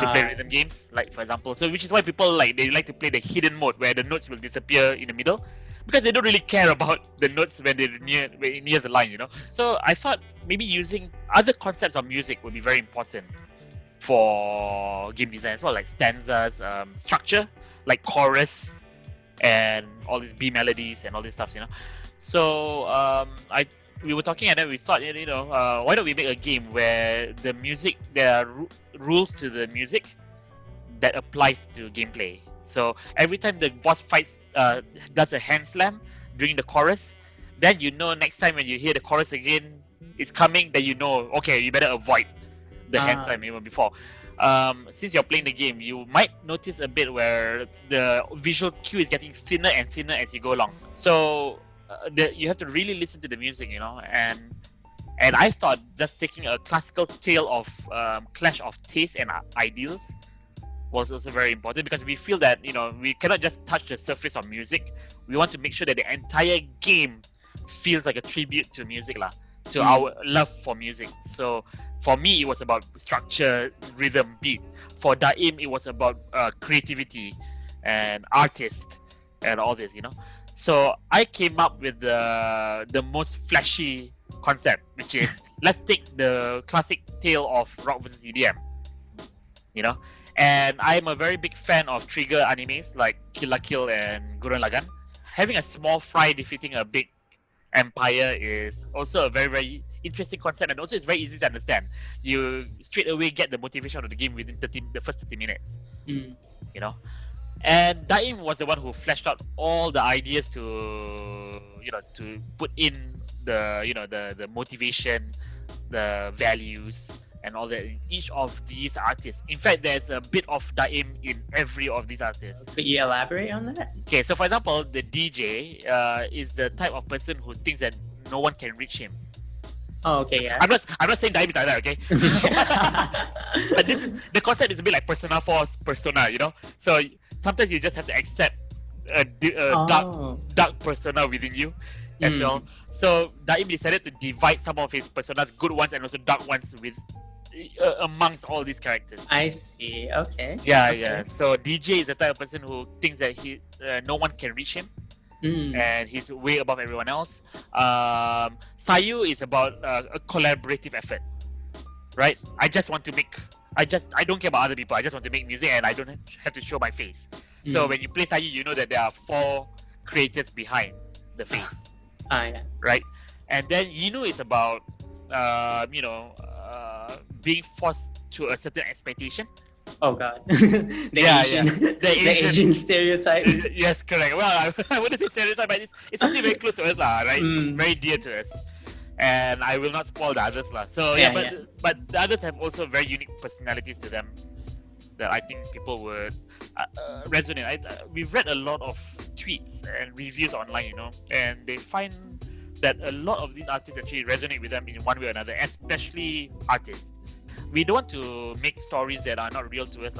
to play rhythm games, for example. So which is why people they like to play the hidden mode where the notes will disappear in the middle, because they don't really care about the notes when they're near the line, So I thought maybe using other concepts of music would be very important for game design as well, like stanzas, structure, like chorus, and all these B melodies and all this stuff, So we were talking, and then we thought, why don't we make a game where the music, there are rules to the music that applies to gameplay. So every time the boss fights does a hand slam during the chorus, then next time when you hear the chorus again is coming, then okay, you better avoid the hand slam even before. Since you're playing the game, you might notice a bit where the visual cue is getting thinner and thinner as you go along. So you have to really listen to the music, and I thought just taking a classical tale of clash of taste and ideals was also very important, because we feel that we cannot just touch the surface of music. We want to make sure that the entire game feels like a tribute to music, to our love for music. So for me, it was about structure, rhythm, beat. For Daim, it was about creativity and artist and all this, So I came up with the most flashy concept, which is let's take the classic tale of rock versus EDM, And I'm a very big fan of trigger animes like Kill la Kill and Gurren Lagann. Having a small fry defeating a big empire is also a very, very interesting concept, and also it's very easy to understand. You straight away get the motivation of the game within the first 30 minutes. And Daim was the one who fleshed out all the ideas to put in the motivation, the values, and all that in each of these artists. In fact, there's a bit of Daim in every of these artists. Could you elaborate on that? Okay, so for example, the DJ is the type of person who thinks that no one can reach him. Oh, okay, yeah. I'm not saying Daim is like that, okay? But the concept is a bit like Persona 4's Persona, So sometimes you just have to accept a dark persona within you as well. So Daim decided to divide some of his personas, good ones and also dark ones, with amongst all these characters. I see. Okay. Yeah, okay. yeah. So DJ is the type of person who thinks that no one can reach him, and he's way above everyone else. Sayu is about a collaborative effort, right? I just want to make I don't care about other people. I just want to make music, and I don't have to show my face. So when you play Sayu, you know that there are 4 creators behind the face. Yeah. Right? And then Yinu is about, being forced to a certain expectation. Oh God. The Asian stereotype. Yes, correct. Well, I wouldn't say stereotype, but it's something very close to us, right? Very dear to us. And I will not spoil the others, So but the others have also very unique personalities to them that I think people would resonate. We've read a lot of tweets and reviews online, and they find that a lot of these artists actually resonate with them in one way or another, especially artists. We don't want to make stories that are not real to us,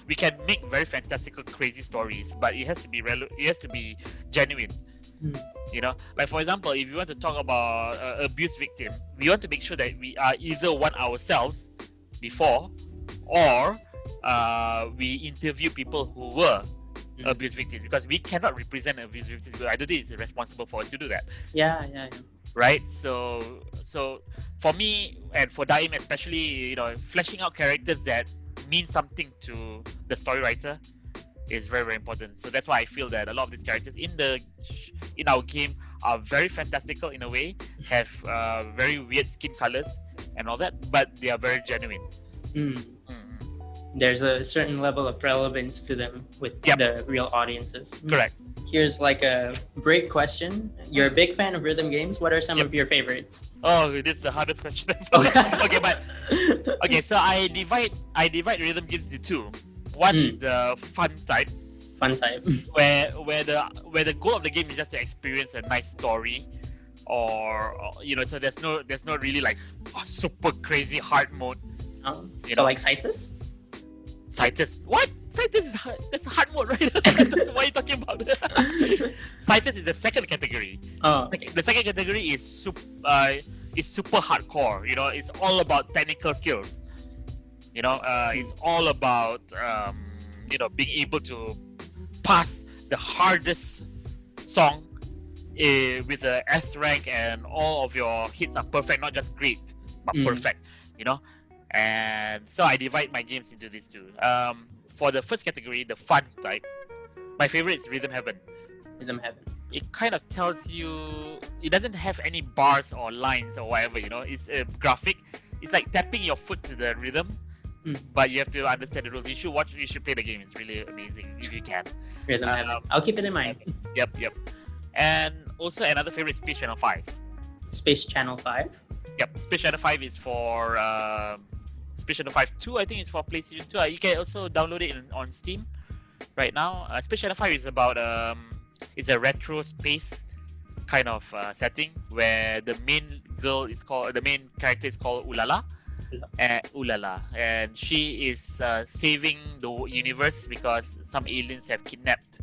We can make very fantastical, crazy stories, but it has to be it has to be genuine. Like for example, if you want to talk about abuse victim, we want to make sure that we are either one ourselves before, or we interview people who were abuse victims, because we cannot represent abuse victims. I don't think it's responsible for us to do that. Yeah. Right? So for me and for Daim especially, fleshing out characters that mean something to the story writer is very, very important. So that's why I feel that a lot of these characters in our game are very fantastical in a way, have very weird skin colors and all that, but they are very genuine. There's a certain level of relevance to them with the real audiences. Correct. Here's like a break question. You're a big fan of rhythm games. What are some of your favorites? Oh, this is the hardest question. Okay, so I divide rhythm games into 2. One is the fun type, where the goal of the game is just to experience a nice story, or so there's no really like super crazy hard mode. So like Citus? What? Citus that's a hard mode, right? What are you talking about? Citus is the second category. The second category is super hardcore. It's all about technical skills. It's all about being able to pass the hardest song with a S rank, and all of your hits are perfect, not just great, but perfect. And so I divide my games into these 2. For the first category, the fun type, my favorite is Rhythm Heaven. It kind of tells you, it doesn't have any bars or lines or whatever, it's a graphic. It's like tapping your foot to the rhythm, but you have to understand the rules. You should play the game. It's really amazing if you can. Rhythm Heaven. I'll keep it in mind. Yep. And also another favorite, Space Channel 5. Space Channel 5? Yep, Space Channel 5 is for Space Channel 5 2, I think it's for PlayStation 2. You can also download it on Steam right now. Space Channel 5 is about it's a retro space kind of setting, where the main character is called Ulala, and she is saving the universe because some aliens have kidnapped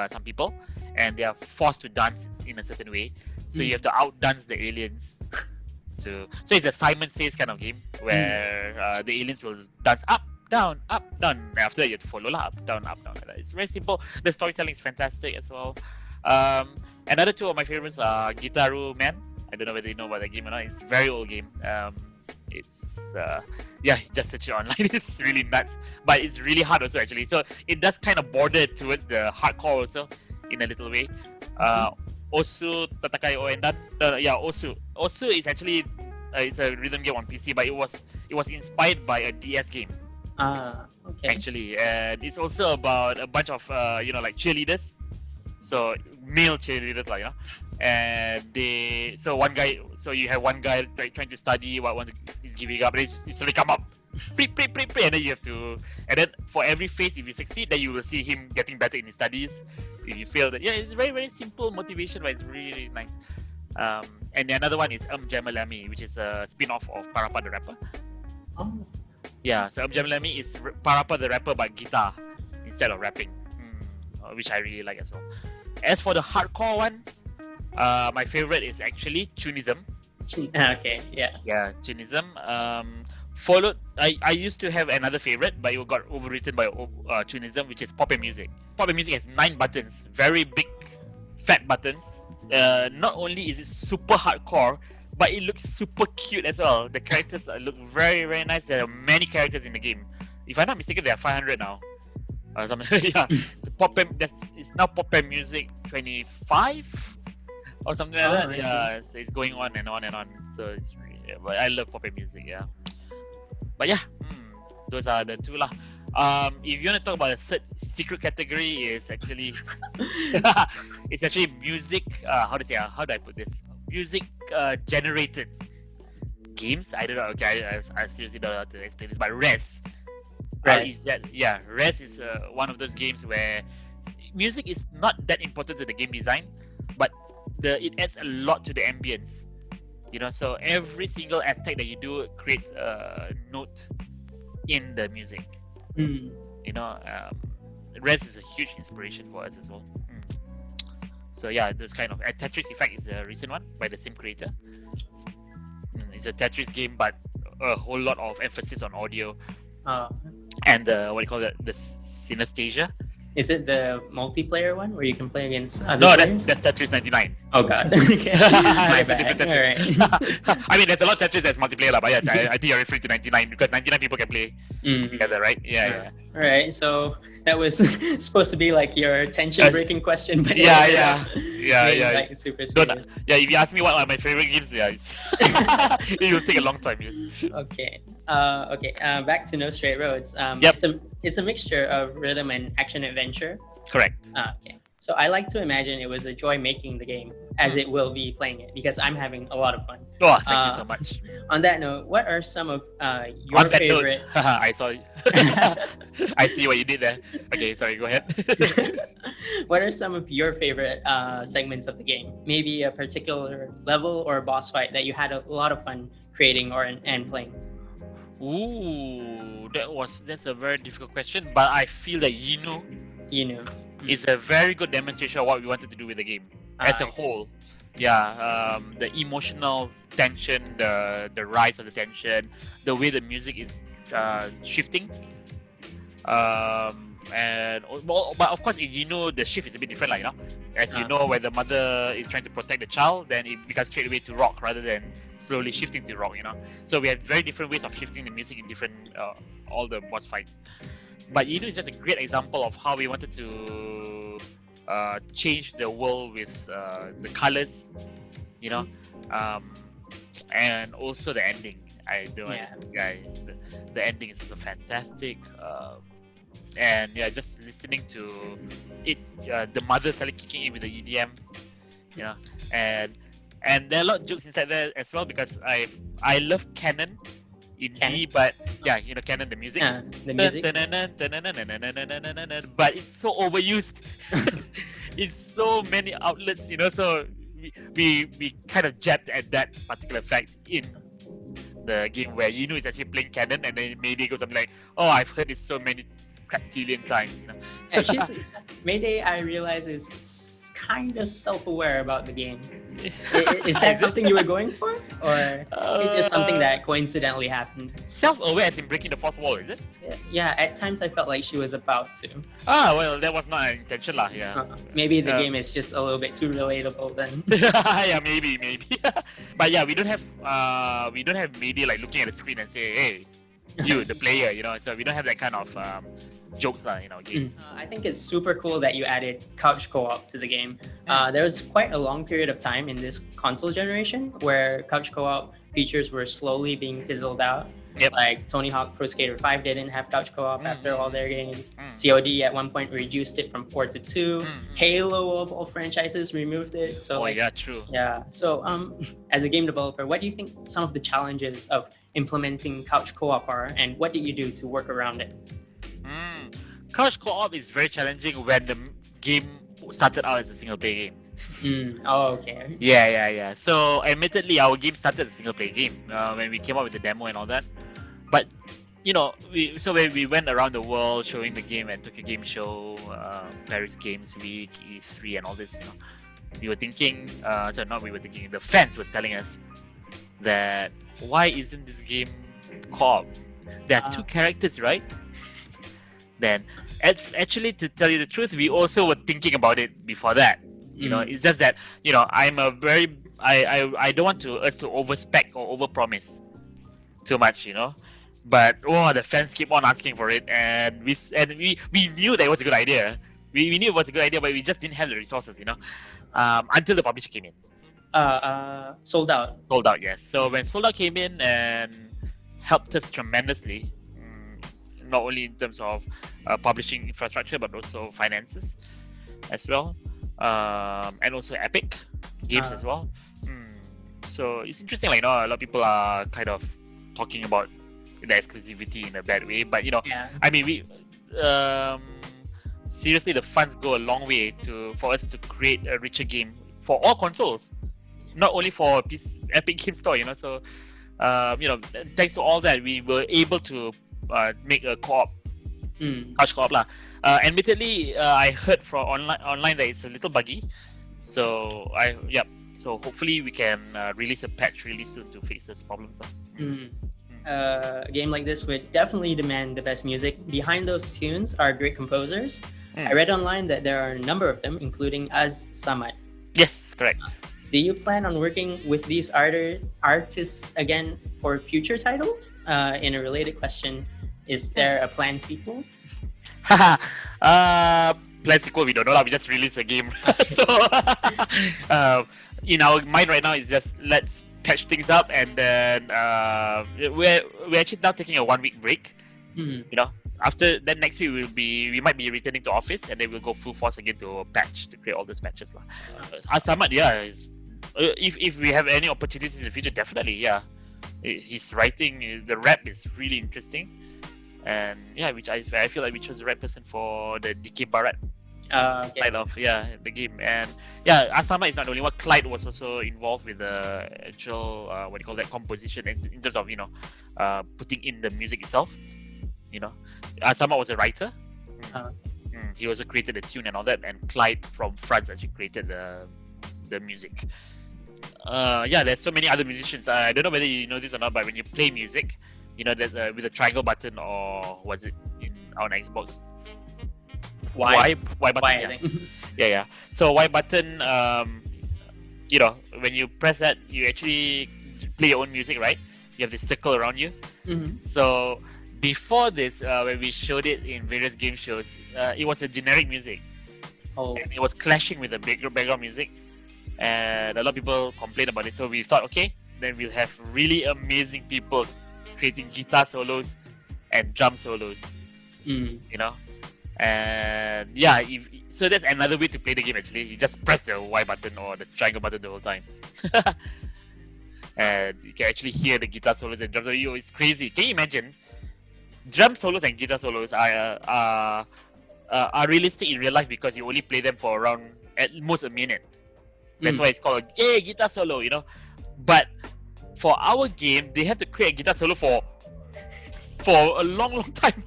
some people, and they are forced to dance in a certain way. So you have to outdance the aliens. So it's a Simon Says kind of game where the aliens will dance up, down, and after that you have to follow up, down. It's very simple. The storytelling is fantastic as well. Another 2 of my favorites are Gitaru Man. I don't know whether you know about that game or not. It's a very old game. It's just search it online. It's really nuts, but it's really hard also actually. So it does kind of border towards the hardcore also in a little way. Osu Tatakai Oendan. Osu is actually it's a rhythm game on PC, but it was inspired by a DS game. Okay. Actually, and it's also about a bunch of like cheerleaders. So male cheerleaders, and you have one guy trying to study, one is giving up, and he suddenly come up, and then you have to, and then for every phase, if you succeed, then you will see him getting better in his studies. If you fail, that it's very, very simple motivation, but it's really, really nice. And another one is Jamalami, which is a spin-off of Parappa the Rapper. Yeah, so Jamalami is Parappa the Rapper but guitar instead of rapping, which I really like as well. As for the hardcore one, my favorite is actually Tunism. Okay, yeah. Yeah, Tunism. Followed, I used to have another favorite, but it got overwritten by Tunism, which is Pop and Music. Pop and Music has 9 buttons, very big, fat buttons. Not only is it super hardcore, but it looks super cute as well. The characters look very, very nice. There are many characters in the game. If I'm not mistaken, there are 500 now. Something. Yeah, the it's now pop pen music 25 or something like that. Yeah, so it's going on and on and on. So but I love pop pen music. Yeah, but yeah, those are the two lah. If you want to talk about the third secret category, is actually it's actually music. How do I put this? Music generated games. I don't know. Okay, I seriously don't know how to explain this. But Res. Res is one of those games where music is not that important to the game design, but it adds a lot to the ambience. So every single attack that you do creates a note in the music. Res is a huge inspiration for us as well. So yeah, this kind of Tetris Effect is a recent one by the same creator. It's a Tetris game, but a whole lot of emphasis on audio. And the synesthesia. Is it the multiplayer one where you can play against other players? That's Tetris 99. Oh god. Okay. My bad. All right. I mean, there's a lot of Tetris that's multiplayer, but yeah, I think you're referring to 99 because 99 people can play together, right? Yeah. All right. So that was supposed to be like your tension-breaking question, but yeah. Like super serious. If you ask me what are my favorite games, it will take a long time. Yes. Okay. Back to No Straight Roads. It's a mixture of rhythm and action adventure. Correct. Okay. So I like to imagine it was a joy making the game, as it will be playing it, because I'm having a lot of fun. Oh, thank you so much. On that note, what are some of your favorite? I saw you. I see what you did there. Okay, sorry, go ahead. What are some of your favorite segments of the game? Maybe a particular level or boss fight that you had a lot of fun creating and playing. Ooh, that's a very difficult question, but I feel that Inu is a very good demonstration of what we wanted to do with the game as a whole. Yeah, the emotional tension, the rise of the tension, the way the music is shifting, but of course, the shift is a bit different, like as when the mother is trying to protect the child, then it becomes straight away to rock rather than slowly shifting to rock. So we have very different ways of shifting the music in different all the boss fights. But is just a great example of how we wanted to change the world with the colors, and also the ending. The ending is so fantastic. And just listening to it, the mother started kicking in with the EDM, and there are a lot of jokes inside there as well, because I love canon in D, but canon, the music. The music. But it's so overused in so many outlets, so we kind of jabbed at that particular fact in the game where is actually playing canon, and then Mayday goes something like, "Oh, I've heard it so many quintillion times." And Mayday, I realize, is kind of self-aware about the game. Is that something you were going for, or it's just something that coincidentally happened? Self-aware as in breaking the fourth wall, is it? Yeah, at times I felt like she was about to. Well, that was not an intention lah. Maybe the game is just a little bit too relatable then. Yeah, maybe. But yeah, we don't have Mayday like looking at the screen and say, "Hey, you, the player," So we don't have that kind of jokes in our game. I think it's super cool that you added couch co-op to the game. There was quite a long period of time in this console generation where couch co-op features were slowly being fizzled out. Yep. Like Tony Hawk Pro Skater 5 didn't have couch co-op after all their games. COD at one point reduced it from 4 to 2. Halo of all franchises removed it. So true. Yeah. So as a game developer, what do you think some of the challenges of implementing couch co-op are, and what did you do to work around it? Couch co-op is very challenging when the game started out as a single player game. Okay. Yeah. So admittedly, our game started as a single player game when we came up with the demo and all that. But when we went around the world showing the game at Tokyo Game Show, Paris Games Week, E3, and all this, we were thinking. The fans were telling us that why isn't this game co-op? There are two characters, right? Then, actually, to tell you the truth, we also were thinking about it before that. It's just that I'm a very I don't want us to overspec or overpromise too much, you know. But the fans keep on asking for it, and we knew that it was a good idea. We knew it was a good idea, but we just didn't have the resources, you know, until the publisher came in. Sold out. Sold out, yes. So when Sold Out came in and helped us tremendously, not only in terms of publishing infrastructure, but also finances as well, and also Epic Games as well. So it's interesting, like, you know, a lot of people are kind of talking about the exclusivity in a bad way, but, you know, I mean, we seriously, the funds go a long way for us to create a richer game for all consoles, not only for Epic Games Store, you know. So, you know, thanks to all that, we were able to make a co-op, couch co-op lah. Admittedly, I heard from online that it's a little buggy, so so hopefully we can release a patch really soon to fix those problems lah. A game like this would definitely demand the best music. Behind those tunes are great composers. I read online that there are a number of them, including Az Samad. Yes, correct. Do you plan on working with these artists again for future titles? In a related question, is there a planned sequel? Planned sequel, we don't know. We just released a game. So, in our mind right now, is just let's patch things up, and then we're actually now taking a 1 week break. You know, after then next week we might be returning to office, and then we'll go full force again to patch to create all those patches lah. Samad, if we have any opportunities in the future, definitely, his writing, the rap is really interesting, and which I feel like we chose the right person for the DK Barat side of the game. And Asama is not the only one. Clyde was also involved with the actual composition in terms of, you know, putting in the music itself. You know, Asama was a writer. He also created the tune and all that, and Clyde from France actually created the music. There's so many other musicians. I don't know whether you know this or not, but when you play music, you know, there's with a triangle button, or was it on Xbox? Y button. I think. So Y button, you know, when you press that, you actually play your own music, right? You have this circle around you. So before this, when we showed it in various game shows, it was a generic music. And it was clashing with the background music, and a lot of people complained about it. So we thought, okay, then we'll have really amazing people creating guitar solos and drum solos. You know. And so that's another way to play the game. Actually, you just press the Y button or the triangle button the whole time, and you can actually hear the guitar solos and drum solos. It's crazy. Can you imagine? Drum solos and guitar solos are realistic in real life because you only play them for around at most a minute. That's why it's called a guitar solo, you know. But for our game, they have to create a guitar solo for a long time.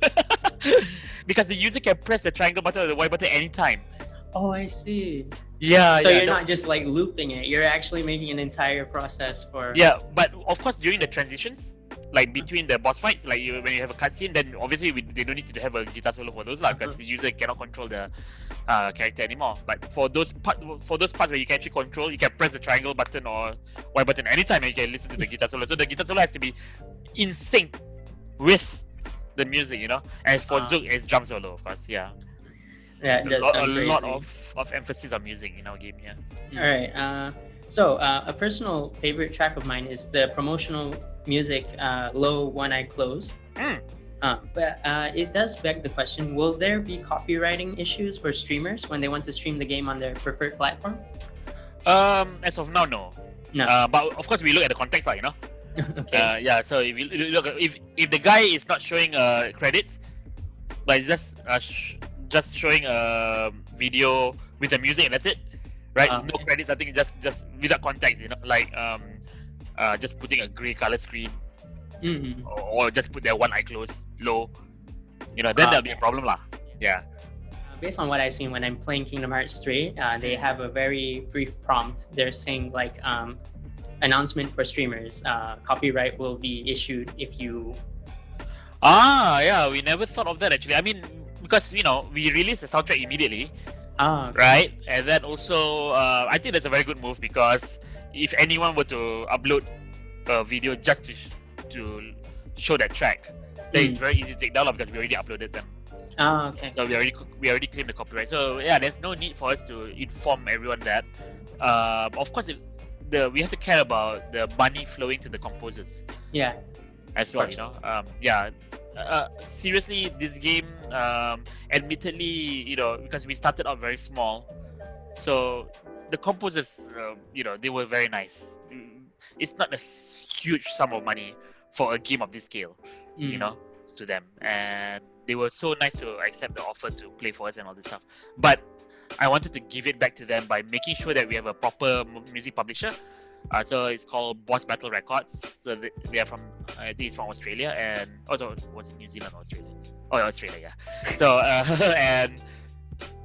Because the user can press the triangle button or the Y button anytime. Oh, I see. So you're not just like looping it, you're actually making an entire process for... But of course during the transitions, like between the boss fights, like when you have a cutscene, then obviously they don't need to have a guitar solo for those because the user cannot control the character anymore. But for those parts where you can actually control, you can press the triangle button or Y button anytime and you can listen to the guitar solo. So the guitar solo has to be in sync with the music, you know. And for Zook, it's drum solo, of course. A lot of emphasis on music in our game. All right. So a personal favorite track of mine is the promotional music, "Low One Eye Closed." But it does beg the question: will there be copywriting issues for streamers when they want to stream the game on their preferred platform? As of now, no. But of course, we look at the context, like, you know. Okay. So if you look, if the guy is not showing credits, but it's just showing a video with the music and that's it, right? No credits. I think just without context, you know, like just putting a grey color screen, or just put their one eye closed low, you know, then that'll be a problem lah. Based on what I've seen when I'm playing Kingdom Hearts 3, they have a very brief prompt. They're saying like announcement for streamers, copyright will be issued if you... we never thought of that actually. I mean, because, you know, we released the soundtrack immediately, okay. right? And then also, I think that's a very good move because if anyone were to upload a video just to show that track, then it's very easy to take down because we already uploaded them. Oh, okay. So we already claimed the copyright. So yeah, there's no need for us to inform everyone that. Of course, we have to care about the money flowing to the composers. Yeah. As well, you know. Seriously, this game, admittedly, you know, because we started out very small, so the composers, you know, they were very nice. It's not a huge sum of money for a game of this scale, you know, to them, and they were so nice to accept the offer to play for us and all this stuff. But I wanted to give it back to them by making sure that we have a proper music publisher. So it's called Boss Battle Records. So they are from, I think it's from Australia, and also was it New Zealand or Australia? Oh, Australia, yeah. So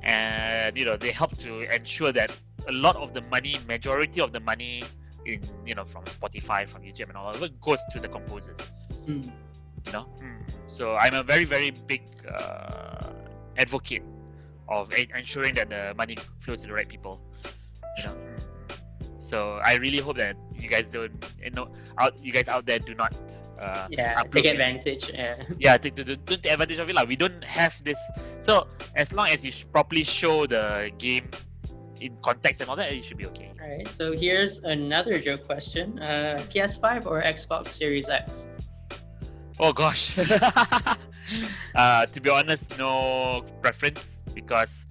and you know, they help to ensure that a lot of the money, majority of the money in, you know, from Spotify, from YouTube and all of it goes to the composers. You know, so I'm a very, very big advocate of ensuring that the money flows to the right people. You know. So I really hope that you guys don't, you guys out there do not take advantage. Don't take advantage of it. Like, we don't have this. So as long as you properly show the game in context and all that, it should be okay. All right. So here's another joke question: PS5 or Xbox Series X? Oh gosh. To be honest, no preference, because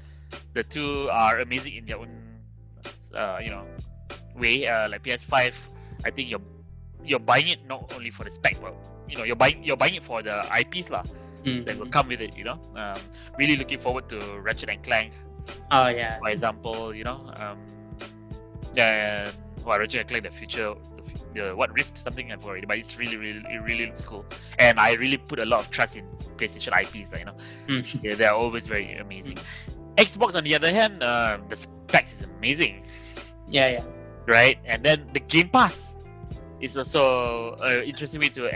the two are amazing in their own, you know, way. Like PS5, I think you're buying it not only for the spec, but you know, you're buying it for the IPs lah that will come with it. You know, really looking forward to Ratchet and Clank. Oh yeah. For example, you know, Ratchet and Clank, the future, the what Rift something I've already, but it really looks cool, and I really put a lot of trust in PlayStation IPs. You know, yeah, they are always very amazing. Xbox, on the other hand, the specs is amazing. Yeah. Right, and then the Game Pass is also an interesting way to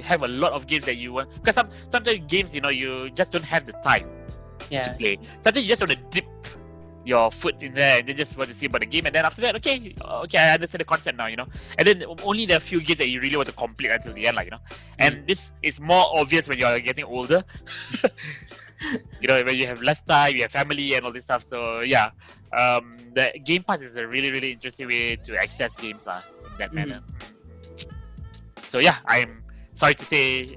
have a lot of games that you want. Because sometimes games, you know, you just don't have the time to play. Sometimes you just want to dip your foot in there and then just want to see about the game, and then after that, okay, I understand the concept now, you know. And then only there are a few games that you really want to complete until the end, like, you know. And this is more obvious when you're getting older. You know, when you have less time, you have family and all this stuff. So yeah, the Game Pass is a really interesting way to access games in that manner. So yeah, I'm sorry to say,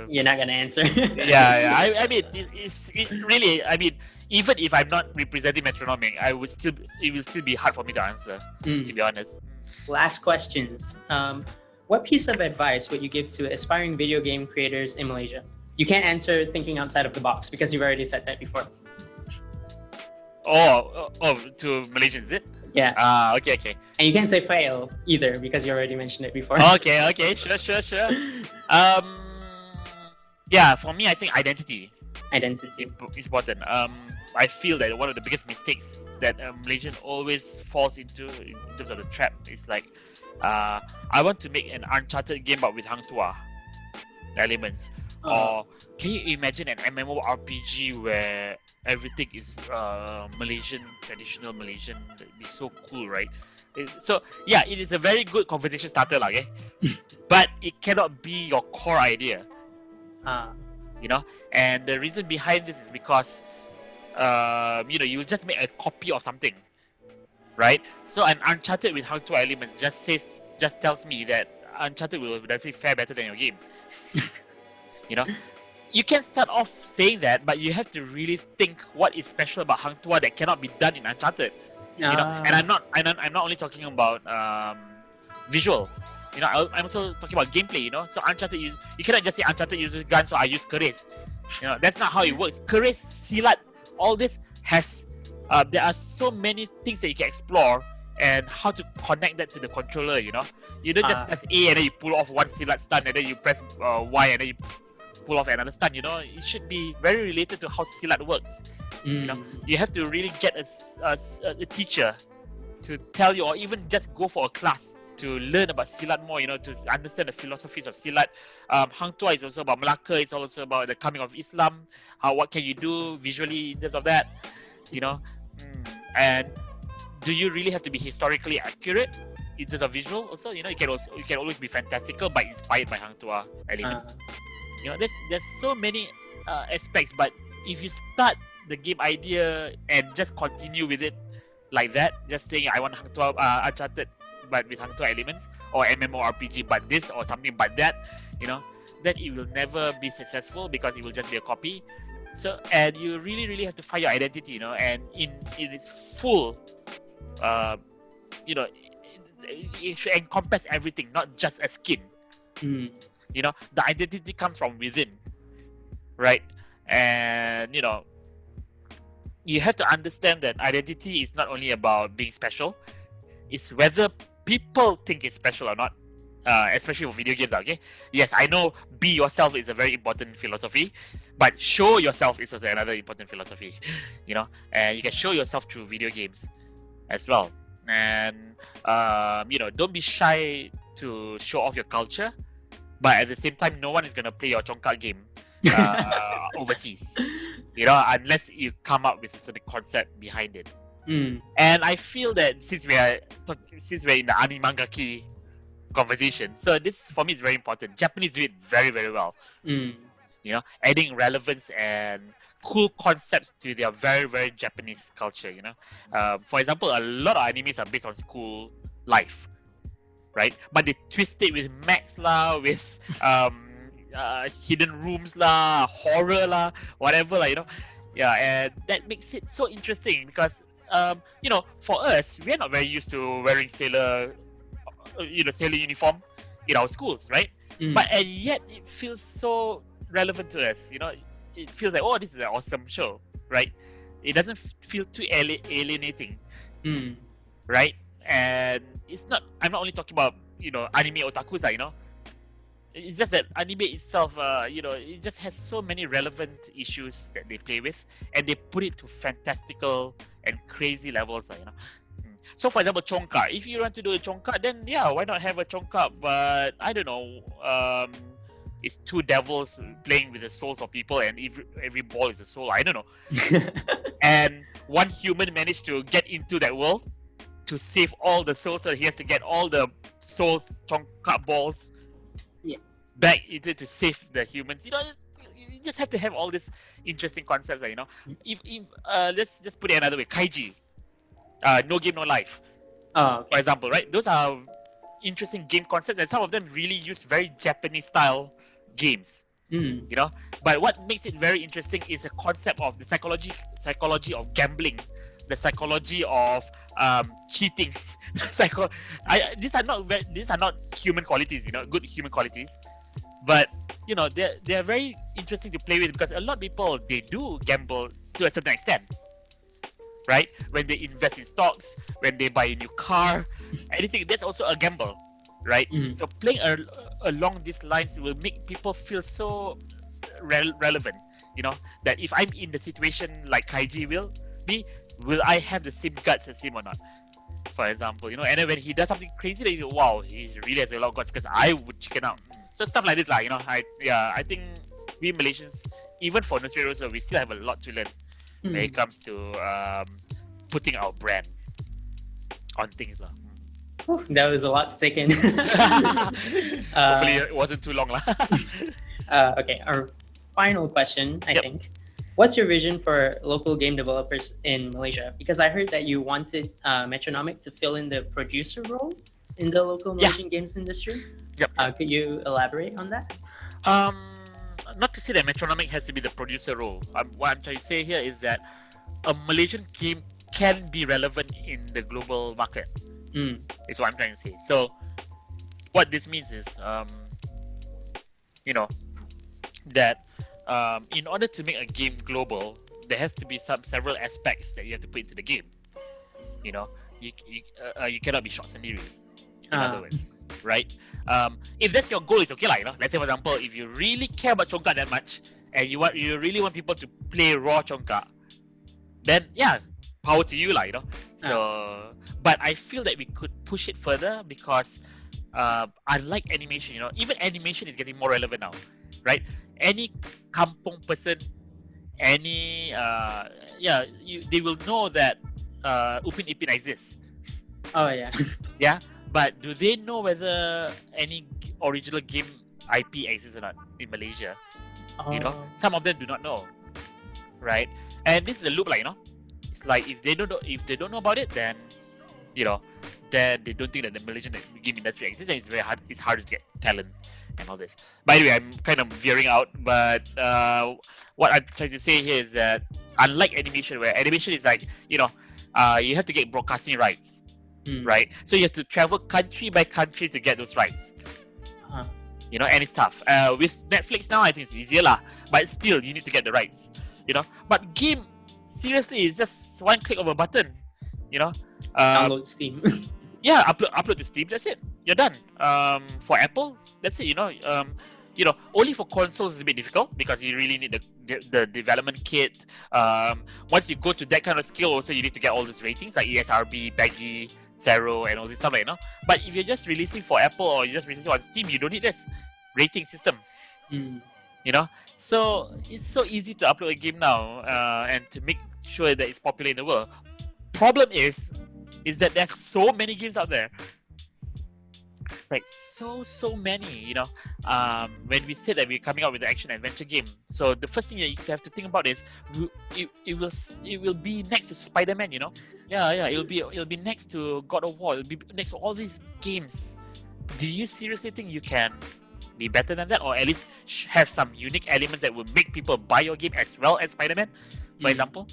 you're not gonna answer. I mean, it really. I mean, even if I'm not representing Metronomic, it will still be hard for me to answer. To be honest. Last questions. What piece of advice would you give to aspiring video game creators in Malaysia? You can't answer thinking outside of the box because you've already said that before. Oh, to Malaysians, is it? Yeah. Okay. And you can't say fail either because you already mentioned it before. Okay, sure. Yeah, for me, I think identity is important. I feel that one of the biggest mistakes that Malaysian always falls into in terms of the trap is like, I want to make an Uncharted game but with Hang Tuah elements. Or can you imagine an MMORPG where everything is Malaysian, traditional Malaysian? It'd be so cool, right? So yeah, it is a very good conversation starter, okay? But it cannot be your core idea. You know, and the reason behind this is because you know, you just make a copy of something, right? So an Uncharted with Hang Tuah elements just tells me that Uncharted will definitely fare better than your game. You know, you can start off saying that, but you have to really think what is special about Hang Tuah that cannot be done in Uncharted. You know, and I'm not only talking about visual. You know, I'm also talking about gameplay. You know, so Uncharted, you cannot just say Uncharted uses guns, so I use Crazzz. You know, that's not how it works. Crazzz, silat, all this has there are so many things that you can explore, and how to connect that to the controller. You know, you don't just press A and then you pull off one silat stun, and then you press Y and then you pull off another stun. You know, it should be very related to how silat works. You know, you have to really get a teacher to tell you, or even just go for a class to learn about silat more. You know, to understand the philosophies of silat. Hang Tuah is also about Malacca. It's also about the coming of Islam. What can you do visually in terms of that? You know, and do you really have to be historically accurate in terms of visual? Also, you can always be fantastical but inspired by Hang Tuah elements. There's so many aspects, but if you start the game idea and just continue with it like that, just saying I want Hang Tuah Uncharted but with Hang Tuah elements, or MMORPG but this or something but that, then it will never be successful because it will just be a copy. So, and you really, really have to find your identity, and in its full, it should encompass everything, not just a skin. The identity comes from within, right? And you have to understand that identity is not only about being special; it's whether people think it's special or not. Especially for video games, okay? Yes, I know be yourself is a very important philosophy, but show yourself is also another important philosophy, and you can show yourself through video games as well. And, don't be shy to show off your culture, but at the same time, no one is going to play your Chongkat game overseas, unless you come up with a certain concept behind it. And I feel that since we're in the animangaki conversation, so this for me is very important. Japanese do it very, very well. Adding relevance and cool concepts to their very, very Japanese culture. For example, a lot of animes are based on school life, right? But they twist it with mechs lah, with hidden rooms lah, horror lah, whatever lah. And that makes it so interesting because for us, we're not very used to wearing sailor uniform in our schools, right? And yet it feels so relevant to us. It feels like, oh, this is an awesome show, right? It doesn't feel too alienating, right? And I'm not only talking about anime otakus, it's just that anime itself, it just has so many relevant issues that they play with, and they put it to fantastical and crazy levels, So, for example, Chongkat. If you want to do a Chongkat, then why not have a Chongkat? But I don't know. It's two devils playing with the souls of people, and every ball is a soul. I don't know. And one human managed to get into that world to save all the souls, so he has to get all the souls, Chongkat balls, back into to save the humans. You just have to have all these interesting concepts. If let's just put it another way, Kaiji. No Game No Life, for example, right? Those are interesting game concepts, and some of them really use very Japanese style games. But what makes it very interesting is the concept of the psychology of gambling, the psychology of cheating. These are not human qualities, good human qualities, but they're very interesting to play with because a lot of people, they do gamble to a certain extent. Right? When they invest in stocks, when they buy a new car, anything, that's also a gamble, right? So playing along these lines will make people feel so relevant, that if I'm in the situation like Kaiji will I have the same guts as him or not? For example, and then when he does something crazy, then you go, wow, he really has a lot of guts because I would chicken out. So stuff like this, I think we Malaysians, even for Nursery also, we still have a lot to learn when it comes to putting our brand on things. That was a lot to take in. Hopefully it wasn't too long. Okay, our final question, I think. What's your vision for local game developers in Malaysia? Because I heard that you wanted Metronomic to fill in the producer role in the local Malaysian games industry. Could you elaborate on that? Not to say that Metronomic has to be the producer role. What I'm trying to say here is that a Malaysian game can be relevant in the global market. Is what I'm trying to say. So, what this means is, that in order to make a game global, there has to be several aspects that you have to put into the game. You cannot be short sendiri. In other words, right? If that's your goal, it's okay, let's say for example, if you really care about Chongkat that much and you really want people to play raw Chongkat, then power to you, So, but I feel that we could push it further because unlike animation, even animation is getting more relevant now, right? Any kampung person, they will know that Upin Ipin exists. Oh yeah. Yeah, but do they know whether any original game IP exists or not in Malaysia? You know, some of them do not know, right? And this is a loop, like, you know, it's like if they don't know about it, then then they don't think that the Malaysian game industry exists, and it's very hard. It's hard to get talent and all this. By the way, I'm kind of veering out, but what I'm trying to say here is that unlike animation, where animation is like, you have to get broadcasting rights, right? So you have to travel country by country to get those rights. And it's tough. With Netflix now, I think it's easier lah. But still, you need to get the rights. But game, seriously, it's just one click of a button. Download Steam. Yeah, upload to Steam. That's it. You're done. For Apple, that's it. Only for consoles is a bit difficult because you really need the development kit. Once you go to that kind of scale, also you need to get all these ratings like ESRB, PEGI, Zero, and all this stuff, But if you're just releasing for Apple or you're just releasing on Steam, you don't need this rating system. So it's so easy to upload a game now and to make sure that it's popular in the world. Problem is that there's so many games out there. Right, so many, when we say that we're coming out with an action adventure game. So the first thing that you have to think about is it will be next to Spider-Man, Yeah, it'll be next to God of War, it'll be next to all these games. Do you seriously think you can be better than that, or at least have some unique elements that will make people buy your game as well as Spider-Man, for example?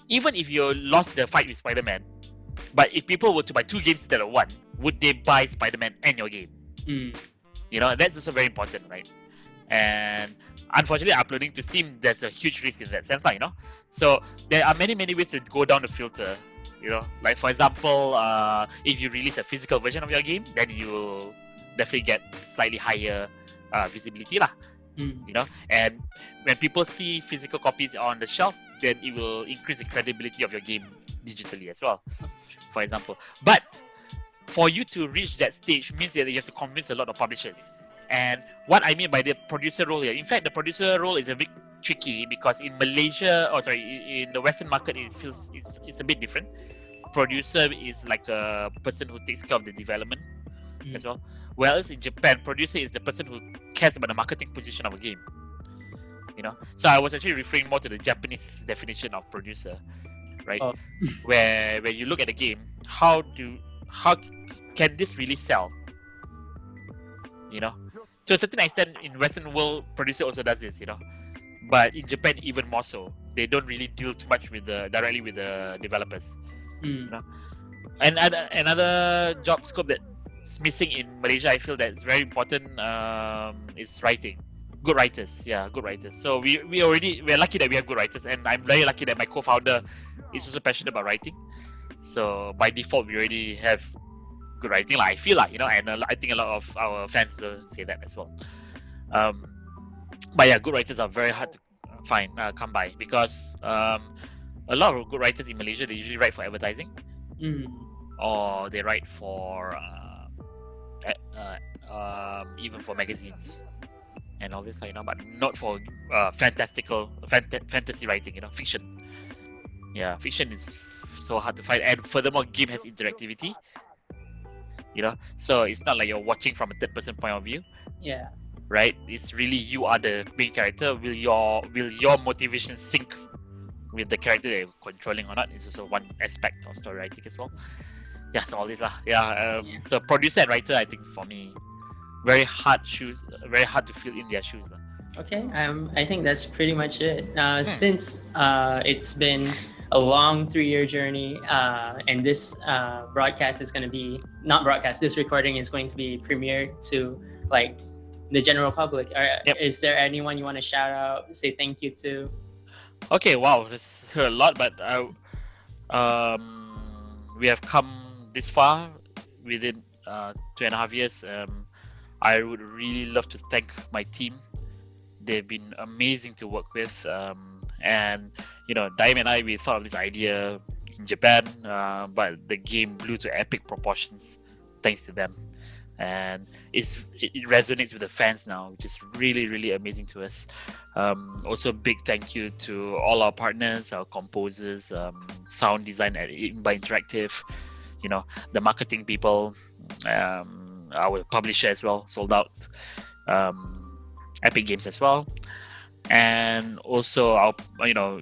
Even if you lost the fight with Spider-Man, but if people were to buy 2 games instead of 1, would they buy Spider-Man and your game? That's also very important, right? And unfortunately, uploading to Steam, there's a huge risk in that sense, So there are many ways to go down the filter. Like for example, if you release a physical version of your game, then you will definitely get slightly higher visibility, lah. And when people see physical copies on the shelf, then it will increase the credibility of your game digitally as well, for example. But for you to reach that stage means that you have to convince a lot of publishers. And what I mean by the producer role here, in fact, the producer role is a bit tricky because in Malaysia, in the Western market, it feels it's a bit different. Producer is like a person who takes care of the development as well. Whereas in Japan, producer is the person who cares about the marketing position of a game. So I was actually referring more to the Japanese definition of producer, right? Where you look at the game, how can this really sell? To a certain extent, in Western world, producer also does this, But in Japan, even more so. They don't really deal too much directly with the developers. And another job scope that's missing in Malaysia, I feel that it's very important, is writing. Good writers, good writers. So we're lucky that we have good writers, and I'm very lucky that my co-founder is also passionate about writing. So by default, we already have good writing, I feel like, and I think a lot of our fans say that as well. But yeah, good writers are very hard to come by because a lot of good writers in Malaysia, they usually write for advertising, or they write for even for magazines and all this, but not for fantasy writing, fiction. Yeah, fiction is so hard to find, and furthermore, game has interactivity. So it's not like you're watching from a third person point of view. Yeah. Right? It's really you are the main character. Will your motivation sync with the character that you're controlling or not? It's also one aspect of story writing as well. Yeah, so all this lah. So producer and writer, I think for me, very hard to fill in their shoes lah. Okay, I think that's pretty much it. Since it's been a long 3-year journey, and this broadcast is going to be this recording is going to be premiered to like the general public. Is there anyone you want to shout out, say thank you to? Okay, wow, that's a lot, but we have come this far within 2.5 years. I would really love to thank my team. They've been amazing to work with, and Daim and I, we thought of this idea in Japan, but the game blew to epic proportions thanks to them. and it resonates with the fans now, which is really, really amazing to us. Also, big thank you to all our partners, our composers, sound design at Imba Interactive, the marketing people, our publisher as well, Sold Out, Epic Games as well. And also,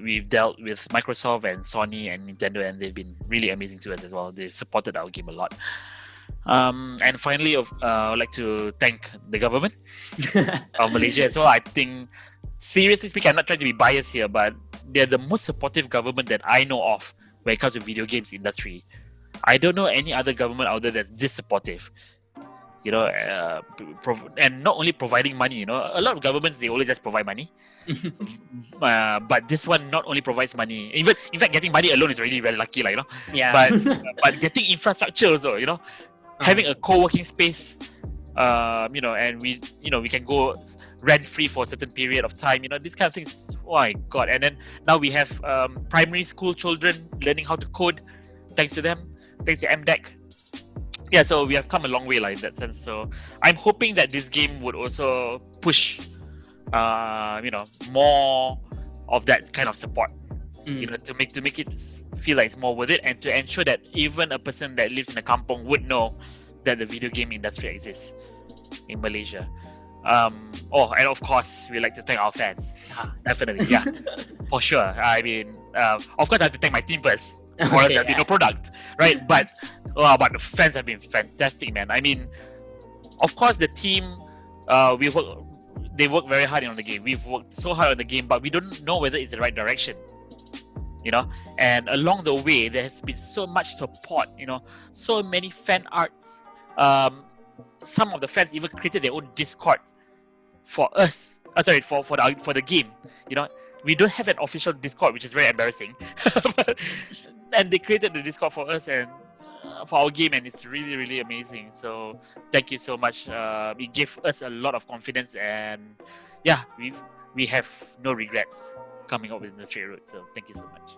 we've dealt with Microsoft and Sony and Nintendo, and they've been really amazing to us as well. They supported our game a lot. And finally, I'd like to thank the government of Malaysia as well. I think, seriously speaking, I'm not trying to be biased here, but they're the most supportive government that I know of when it comes to video games industry. I don't know any other government out there that's this supportive. And not only providing money, a lot of governments, they always just provide money. But this one not only provides money, in fact, getting money alone is really very lucky, Yeah. But getting infrastructure also, having a co-working space, and we can go rent-free for a certain period of time, these kind of things. Oh my God. And then now we have primary school children learning how to code, thanks to them, thanks to MDEC. Yeah, so we have come a long way in that sense. So I'm hoping that this game would also push, more of that kind of support, to make it feel like it's more worth it, and to ensure that even a person that lives in a kampong would know that the video game industry exists in Malaysia. And of course, we like to thank our fans. Definitely, yeah, for sure. I mean, of course, I have to thank my team first. Or else there'll be no product, right? But the fans have been fantastic, man. I mean, of course, the team, they work very hard on the game. We've worked so hard on the game, but we don't know whether it's the right direction, And along the way, there has been so much support, so many fan arts. Some of the fans even created their own Discord for us. For the game, We don't have an official Discord, which is very embarrassing. And they created the Discord for us and for our game, and it's really, really amazing. So thank you so much. It gave us a lot of confidence, and yeah, we have no regrets coming up with the straight road. So thank you so much.